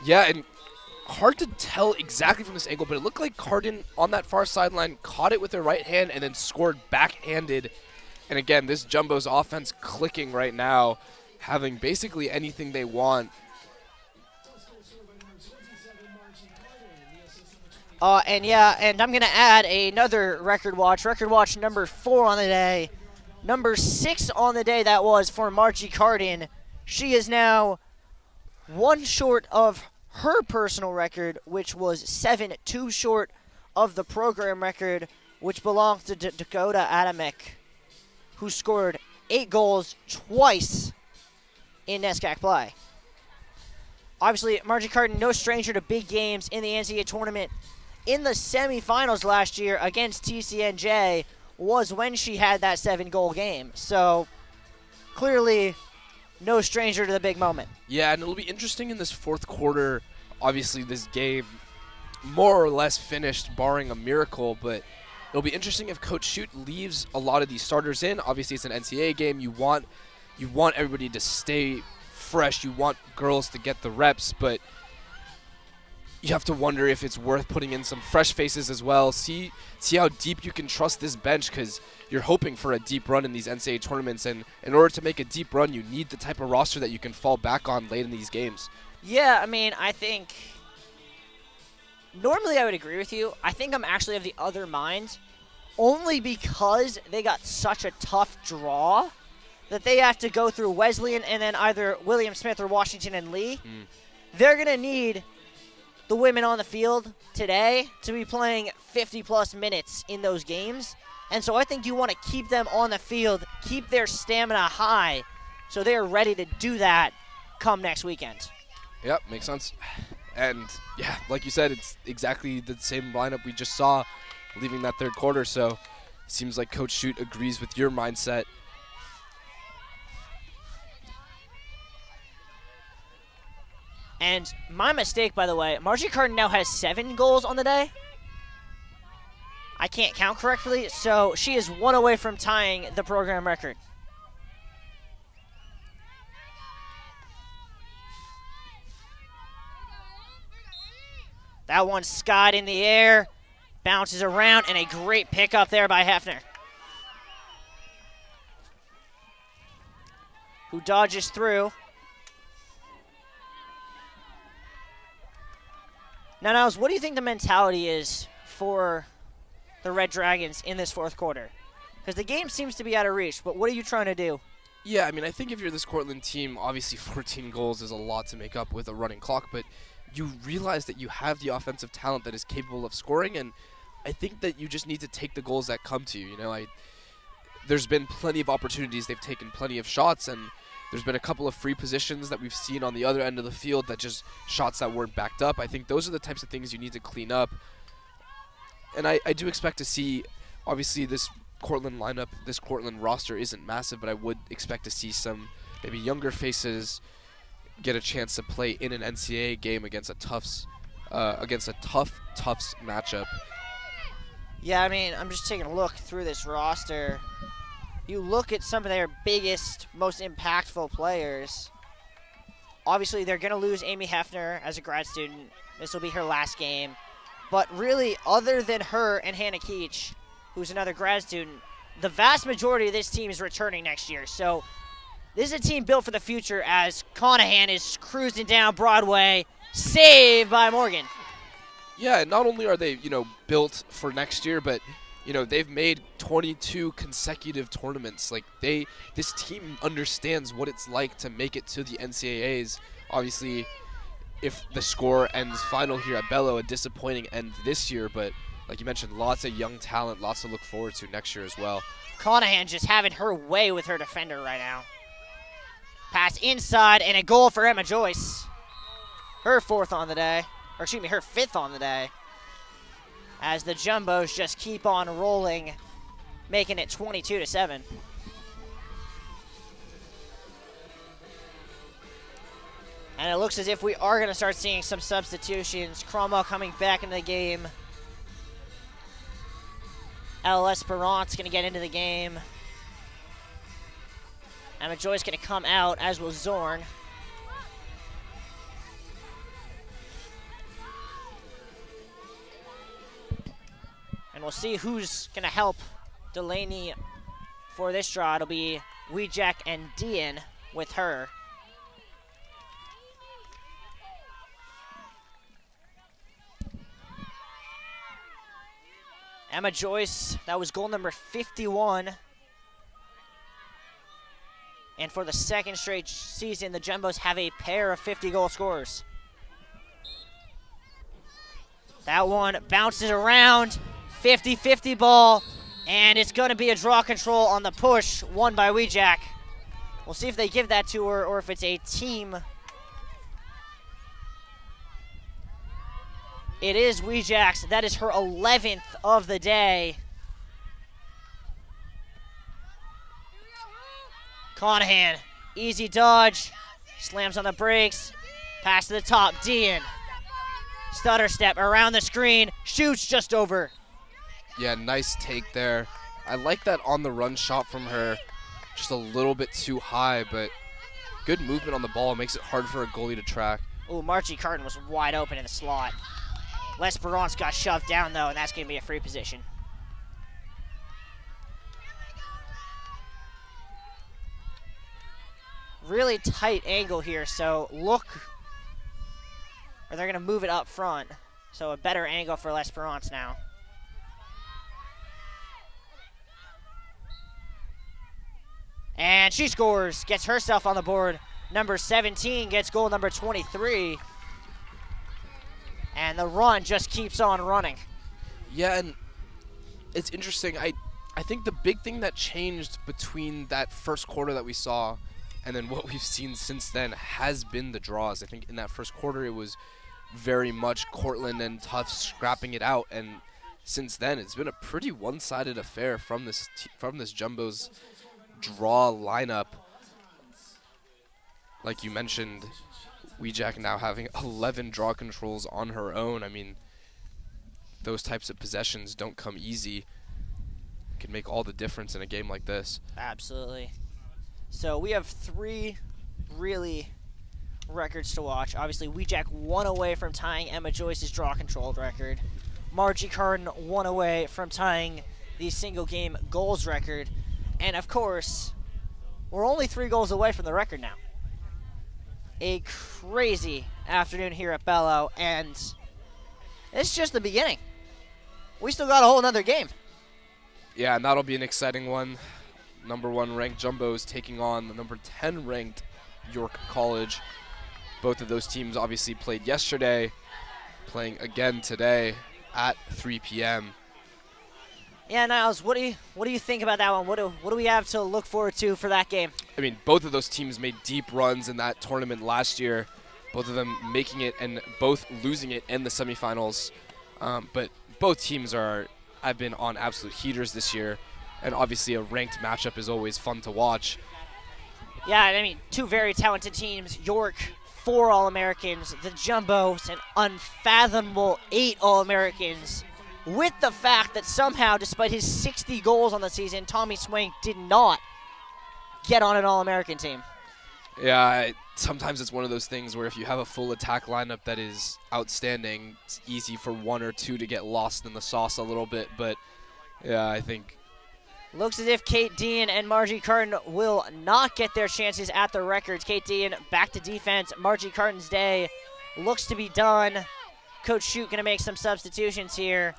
Yeah, and hard to tell exactly from this angle, but it looked like Carden on that far sideline caught it with her right hand and then scored backhanded. And again, this Jumbo's offense clicking right now, having basically anything they want. And I'm going to add another record watch number 4 on the day. Number 6 on the day that was for Margie Carden. She is now 1 short of her personal record, which was 7, 2 short of the program record, which belongs to Dakota Adamek, who scored 8 goals twice in NESCAC play. Obviously, Margie Carden, no stranger to big games in the NCAA tournament. In the semifinals last year against TCNJ was when she had that 7-goal game. So, clearly, no stranger to the big moment. Yeah, and it'll be interesting in this 4th quarter. Obviously, this game more or less finished, barring a miracle, but it'll be interesting if Coach Schutt leaves a lot of these starters in. Obviously, it's an NCAA game. You want everybody to stay fresh. You want girls to get the reps, but you have to wonder if it's worth putting in some fresh faces as well. See how deep you can trust this bench, because you're hoping for a deep run in these NCAA tournaments, and in order to make a deep run, you need the type of roster that you can fall back on late in these games. Yeah, I mean, I think normally I would agree with you. I think I'm actually of the other mind, only because they got such a tough draw that they have to go through Wesleyan and then either William Smith or Washington and Lee. They're going to need the women on the field today to be playing 50-plus minutes in those games. And so I think you want to keep them on the field, keep their stamina high, so they're ready to do that come next weekend. Yep, makes sense. And, yeah, like you said, it's exactly the same lineup we just saw leaving that third quarter. So it seems like Coach Shute agrees with your mindset. And my mistake, by the way, Margie Carden now has 7 goals on the day. I can't count correctly, so she is 1 away from tying the program record. That one skied in the air, bounces around, and a great pickup there by Hefner, who dodges through. Now, Niles, what do you think the mentality is for the Red Dragons in this fourth quarter? Because the game seems to be out of reach, but what are you trying to do? Yeah, I mean, I think if you're this Cortland team, obviously 14 goals is a lot to make up with a running clock, but you realize that you have the offensive talent that is capable of scoring, and I think that you just need to take the goals that come to you. You know, there's been plenty of opportunities. They've taken plenty of shots, and there's been a couple of free positions that we've seen on the other end of the field that just shots that weren't backed up. I think those are the types of things you need to clean up. And I do expect to see, obviously, this Cortland lineup, this Cortland roster isn't massive, but I would expect to see some maybe younger faces get a chance to play in an NCAA game against a tough Tufts matchup. Yeah, I mean, I'm just taking a look through this roster. You look at some of their biggest, most impactful players. Obviously, they're going to lose Amy Hefner as a grad student. This will be her last game. But really, other than her and Hannah Keach, who's another grad student, the vast majority of this team is returning next year. So this is a team built for the future as Conahan is cruising down Broadway, saved by Morgan. Yeah, not only are they, built for next year, but, they've made 22 consecutive tournaments. Like, this team understands what it's like to make it to the NCAAs. Obviously, if the score ends final here at Bello, a disappointing end this year, but like you mentioned, lots of young talent, lots to look forward to next year as well. Conahan just having her way with her defender right now. Pass inside and a goal for Emma Joyce. Her 4th on the day, or excuse me, her 5th on the day. As the Jumbos just keep on rolling, making it 22-7. And it looks as if we are going to start seeing some substitutions. Cromwell coming back into the game. LS Perrant's going to get into the game. Emma Joyce going to come out, as will Zorn. And we'll see who's going to help Delaney for this draw. It'll be Weejack and Dean with her. Emma Joyce, that was goal number 51. And for the second straight season, the Jumbos have a pair of 50-goal scorers. That one bounces around, 50-50 ball, and it's going to be a draw control on the push, won by Weejack. We'll see if they give that to her or if it's a team. It is Weejack's. That is her 11th of the day. Conahan, easy dodge, slams on the brakes, pass to the top, Dean. Stutter step around the screen, shoots just over. Yeah, nice take there. I like that on the run shot from her. Just a little bit too high, but good movement on the ball. It makes it hard for a goalie to track. Ooh, Margie Carton was wide open in the slot. L'Esperance got shoved down, though, and that's going to be a free position. Really tight angle here, so look. Or they're going to move it up front. So a better angle for L'Esperance now. And she scores, gets herself on the board. Number 17 gets goal number 23. And the run just keeps on running. Yeah, and it's interesting. I think the big thing that changed between that first quarter that we saw and then what we've seen since then has been the draws. I think in that first quarter it was very much Cortland and Tufts scrapping it out, and since then it's been a pretty one-sided affair from this Jumbo's draw lineup. Like you mentioned, Weejack now having 11 draw controls on her own. I mean, those types of possessions don't come easy. Can make all the difference in a game like this. Absolutely. So we have 3 really records to watch. Obviously, Weejack 1 away from tying Emma Joyce's draw controlled record. Margie Carden 1 away from tying the single game goals record. And of course, we're only 3 goals away from the record now. A crazy afternoon here at Bello, and it's just the beginning. We still got a whole nother game. Yeah, and that'll be an exciting one. Number 1 ranked Jumbos taking on the number 10 ranked York College. Both of those teams obviously played yesterday, playing again today at 3 p.m. Yeah, Niles, what do you think about that one? What do we have to look forward to for that game? I mean, both of those teams made deep runs in that tournament last year. Both of them making it and both losing it in the semifinals. But both teams have been on absolute heaters this year. And obviously a ranked matchup is always fun to watch. Yeah, I mean, 2 very talented teams. York, 4 All-Americans. The Jumbos, an unfathomable 8 All-Americans. With the fact that somehow, despite his 60 goals on the season, Tommy Swank did not get on an All-American team. Yeah, sometimes it's one of those things where if you have a full attack lineup that is outstanding, it's easy for 1 or 2 to get lost in the sauce a little bit. But, yeah, I think... Looks as if Kate Dean and Margie Carton will not get their chances at the records. Kate Dean back to defense. Margie Carton's day looks to be done. Coach Shute going to make some substitutions here.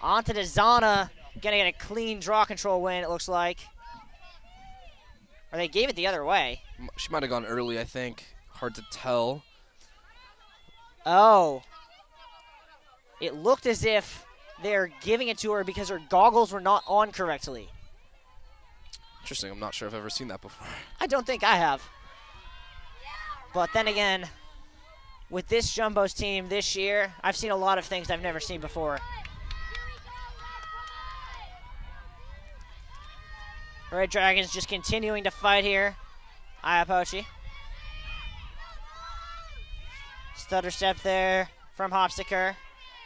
On to Zana. Going to get a clean draw control win, it looks like. Or they gave it the other way. She might have gone early, I think. Hard to tell. Oh. It looked as if they're giving it to her because her goggles were not on correctly. Interesting. I'm not sure I've ever seen that before. I don't think I have. But then again, with this Jumbo's team this year, I've seen a lot of things I've never seen before. Red Dragons just continuing to fight here. Iapochi. Stutter step there from Hopsticker.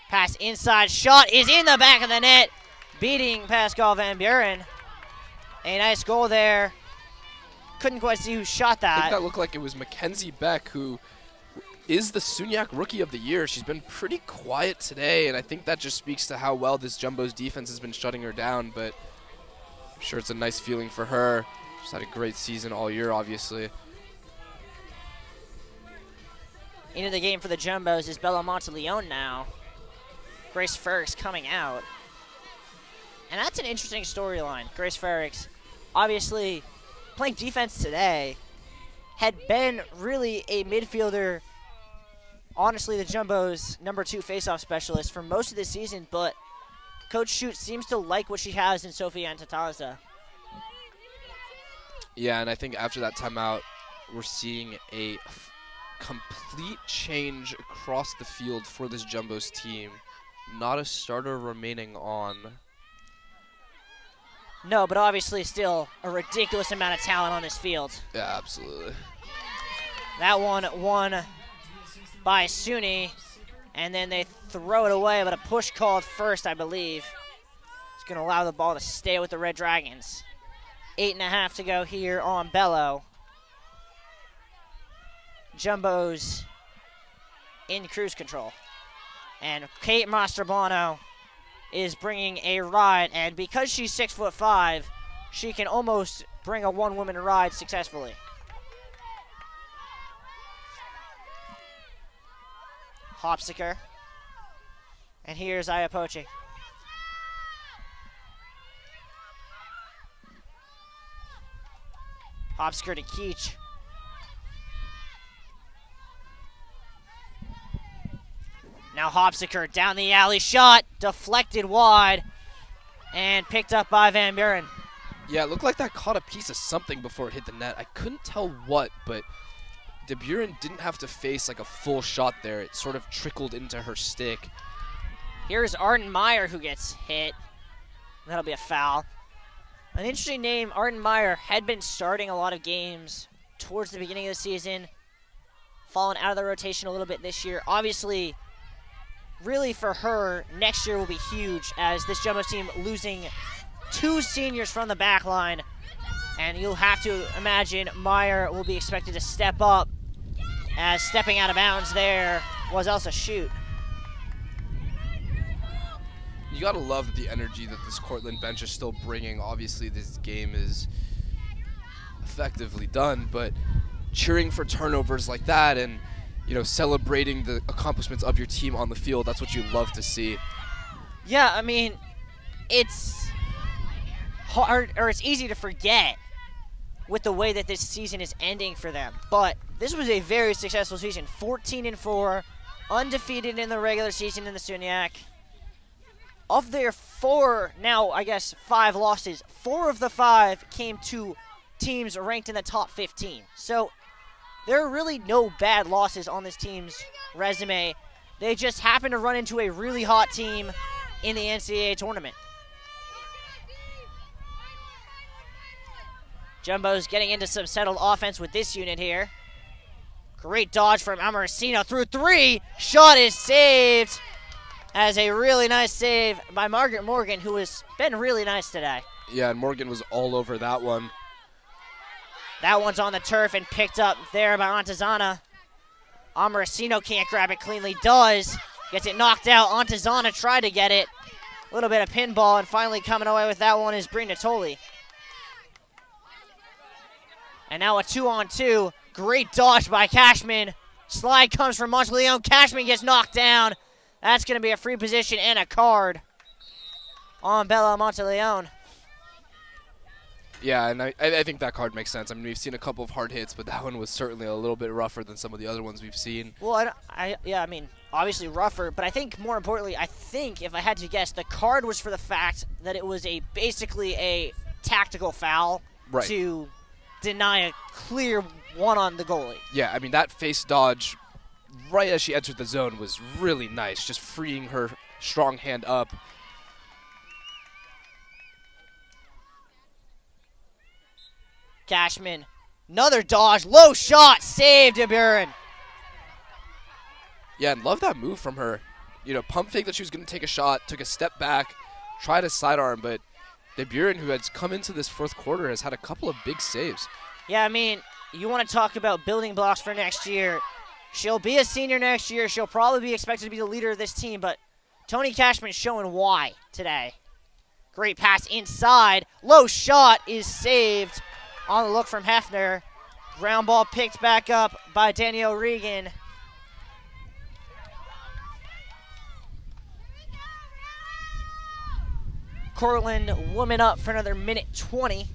Pass inside, shot is in the back of the net, beating Pascal Van Buren. A nice goal there. Couldn't quite see who shot that. I think that looked like it was Mackenzie Beck, who is the SUNY Rookie of the Year. She's been pretty quiet today, and I think that just speaks to how well this Jumbo's defense has been shutting her down, but I'm sure it's a nice feeling for her. She's had a great season all year, obviously. Into the game for the Jumbos is Bella Monteleone now. Grace Ferricks coming out. And that's an interesting storyline. Grace Ferricks, obviously playing defense today, had been really a midfielder, honestly the Jumbo's number 2 faceoff specialist for most of the season, but Coach Shute seems to like what she has in Sofia Antataza. Yeah, and I think after that timeout, we're seeing a complete change across the field for this Jumbo's team. Not a starter remaining on. No, but obviously still a ridiculous amount of talent on this field. Yeah, absolutely. That one won by SUNY, and then they throw it away, but a push called first, I believe. It's going to allow the ball to stay with the Red Dragons. 8.5 to go here on Bello. Jumbos in cruise control. And Kate Mastrobuono is bringing a ride, and because she's 6'5", she can almost bring a one-woman ride successfully. Hopsiker. And here's Iapoce. Hopsiker to Keach. Now Hopsiker down the alley, shot, deflected wide, and picked up by Van Buren. Yeah, it looked like that caught a piece of something before it hit the net. I couldn't tell what, but De Buren didn't have to face like a full shot there. It sort of trickled into her stick. Here's Arden Meyer who gets hit. That'll be a foul. An interesting name, Arden Meyer, had been starting a lot of games towards the beginning of the season, fallen out of the rotation a little bit this year. Obviously, really for her, next year will be huge as this Jumbo team losing 2 seniors from the back line. And you'll have to imagine Meyer will be expected to step up, as stepping out of bounds there was also shoot. You gotta love the energy that this Cortland bench is still bringing. Obviously, this game is effectively done, but cheering for turnovers like that and, you know, celebrating the accomplishments of your team on the field, that's what you love to see. Yeah, I mean, it's hard, or it's easy to forget with the way that this season is ending for them. But this was a very successful season. 14-4, undefeated in the regular season in the SUNY. Of their 4, now I guess 5 losses, 4 of the 5 came to teams ranked in the top 15. So there are really no bad losses on this team's resume. They just happen to run into a really hot team in the NCAA tournament. Jumbo's getting into some settled offense with this unit here. Great dodge from Amorosino through 3. Shot is saved. As a really nice save by Margaret Morgan, who has been really nice today. Yeah, and Morgan was all over that one. That one's on the turf and picked up there by Antizana. Amorosino can't grab it cleanly. Does. Gets it knocked out. Antizana tried to get it. A little bit of pinball, and finally coming away with that one is Brina Tolley. And now a 2-on-2. Great dodge by Cashman. Slide comes from Monteleone. Cashman gets knocked down. That's going to be a free position and a card on Bella Monteleone. Yeah, and I think that card makes sense. I mean, we've seen a couple of hard hits, but that one was certainly a little bit rougher than some of the other ones we've seen. Well, I mean, obviously rougher, but I think more importantly, I think if I had to guess, the card was for the fact that it was basically a tactical foul to deny a clear one on the goalie. Yeah, I mean, that face dodge right as she entered the zone was really nice, just freeing her strong hand up. Cashman, another dodge, low shot, saved De Buren. Yeah, and love that move from her. You know, pump fake that she was going to take a shot, took a step back, tried a sidearm, but De Buren, who has come into this fourth quarter, has had a couple of big saves. Yeah, I mean, you want to talk about building blocks for next year. She'll be a senior next year. She'll probably be expected to be the leader of this team, but Toni Cashman's showing why today. Great pass inside. Low shot is saved on the look from Hefner. Ground ball picked back up by Danielle Regan. Cortland woman up for another minute 20.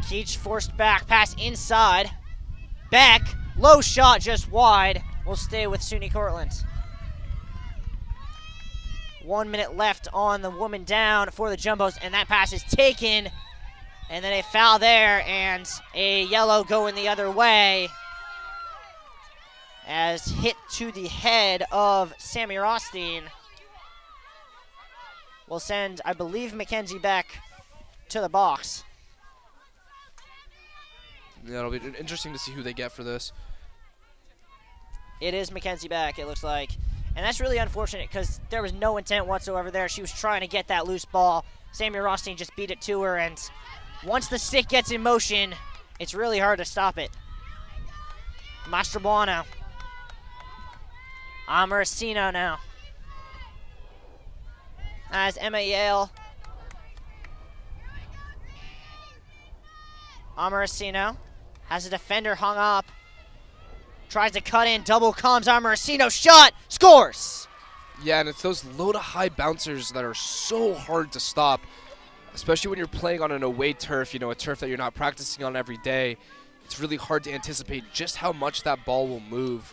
Keach forced back, pass inside. Beck, low shot just wide. Will stay with SUNY Cortland. 1 minute left on the woman down for the Jumbos, and that pass is taken. And then a foul there, and a yellow going the other way. As hit to the head of Sammy Rothstein. Will send, I believe, Mackenzie Beck to the box. Yeah, it'll be interesting to see who they get for this. It is Mackenzie Beck, it looks like. And that's really unfortunate because there was no intent whatsoever there. She was trying to get that loose ball. Sammy Rothstein just beat it to her, and once the stick gets in motion, it's really hard to stop it. Mastrobuono. Amorosino now. As Emma Yale. Amorosino has a defender hung up. Tries to cut in, double comes Amorosino, shot, scores! Yeah, and it's those low to high bouncers that are so hard to stop, especially when you're playing on an away turf, a turf that you're not practicing on every day. It's really hard to anticipate just how much that ball will move.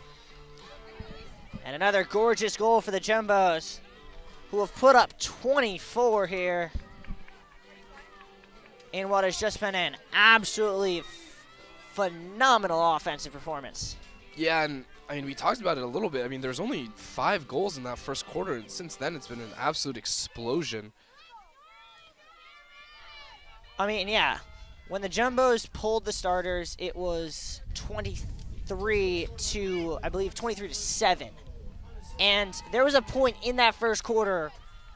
And another gorgeous goal for the Jumbos, who have put up 24 here in what has just been an absolutely phenomenal offensive performance. Yeah, and we talked about it a little bit. There's only 5 goals in that first quarter, and since then it's been an absolute explosion. Yeah. When the Jumbos pulled the starters, it was 23 to 7. And there was a point in that first quarter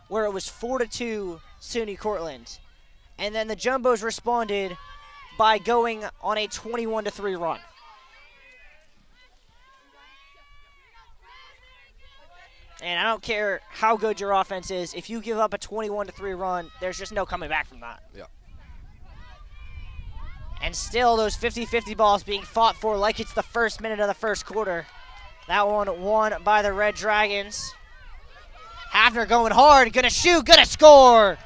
where it was 4-2 SUNY Cortland. And then the Jumbos responded by going on a 21-3 run. And I don't care how good your offense is, if you give up a 21-3 run, there's just no coming back from that. Yeah. And still those 50-50 balls being fought for like it's the first minute of the first quarter. That one won by the Red Dragons. Hafner going hard, gonna shoot, gonna score!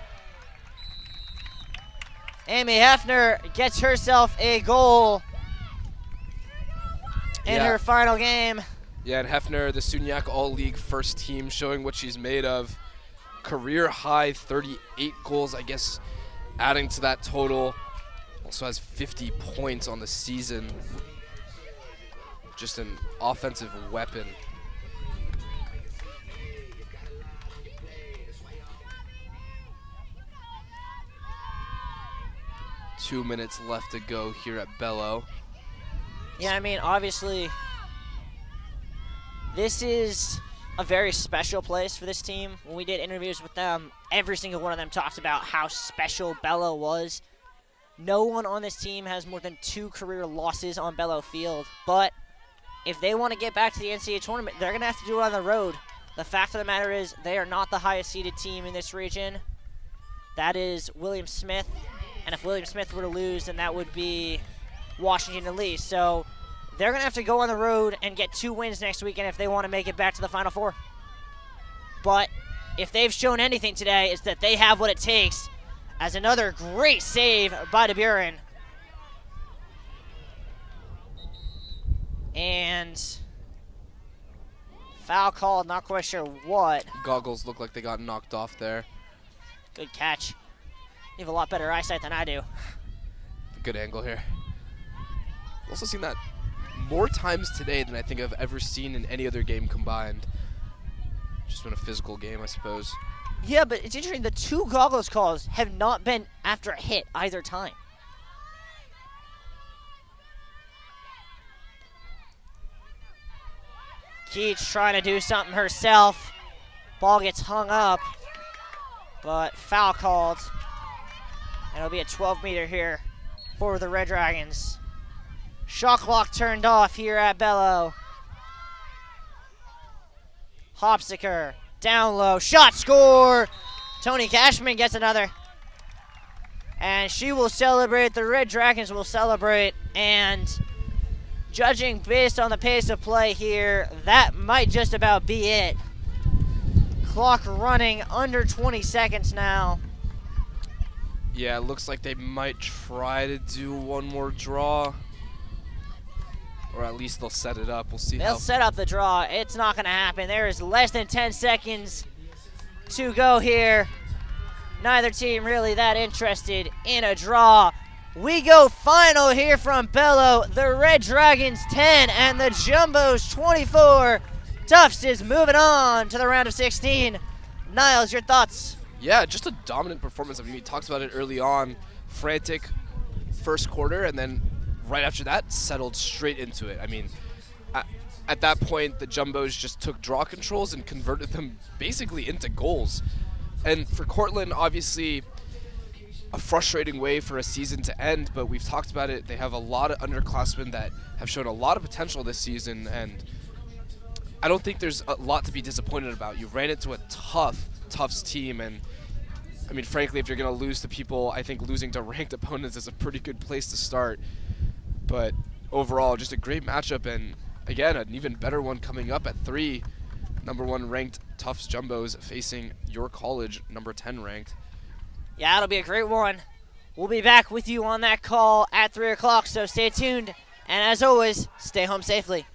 Amy Hafner gets herself a goal in her final game. Yeah, and Hefner, the SUNYAC All-League first team, showing what she's made of. Career high 38 goals, I guess, adding to that total. Also has 50 points on the season. Just an offensive weapon. Two minutes left to go here at Bello. Yeah, obviously, this is a very special place for this team. When we did interviews with them, every single one of them talked about how special Bello was. No one on this team has more than 2 career losses on Bello Field. But if they want to get back to the NCAA tournament, they're going to have to do it on the road. The fact of the matter is they are not the highest seeded team in this region. That is William Smith. And if William Smith were to lose, then that would be Washington and Lee. So they're going to have to go on the road and get 2 wins next weekend if they want to make it back to the Final Four. But if they've shown anything today, it's that they have what it takes, as another great save by DeBuren. And foul called, not quite sure what. Goggles look like they got knocked off there. Good catch. You have a lot better eyesight than I do. Good angle here. Also seen that more times today than I think I've ever seen in any other game combined. Just been a physical game, I suppose. Yeah, but it's interesting. The 2 Goggles calls have not been after a hit either time. Keach trying to do something herself. Ball gets hung up, but foul called. And it'll be a 12-meter here for the Red Dragons. Shot clock turned off here at Bello. Hopsiker down low, shot, score! Tony Cashman gets another. And she will celebrate, the Red Dragons will celebrate, and judging based on the pace of play here, that might just about be it. Clock running under 20 seconds now. Yeah, it looks like they might try to do one more draw. Or at least they'll set it up. We'll see. They'll set up the draw. It's not going to happen. There is less than 10 seconds to go here. Neither team really that interested in a draw. We go final here from Bello. The Red Dragons 10 and the Jumbos 24. Tufts is moving on to the round of 16. Niles, your thoughts? Yeah, just a dominant performance. We talked about it early on. Frantic first quarter, and then right after that, settled straight into it. At that point, the Jumbos just took draw controls and converted them basically into goals. And for Cortland, obviously, a frustrating way for a season to end, but we've talked about it. They have a lot of underclassmen that have shown a lot of potential this season, and I don't think there's a lot to be disappointed about. You ran into a Tufts team, and I mean, frankly, if you're going to lose to people, I think losing to ranked opponents is a pretty good place to start. But overall, just a great matchup, and again, an even better one coming up at 3. Number 1 ranked Tufts Jumbos facing your college, number 10 ranked. Yeah, it'll be a great one. We'll be back with you on that call at 3 o'clock, so stay tuned. And as always, stay home safely.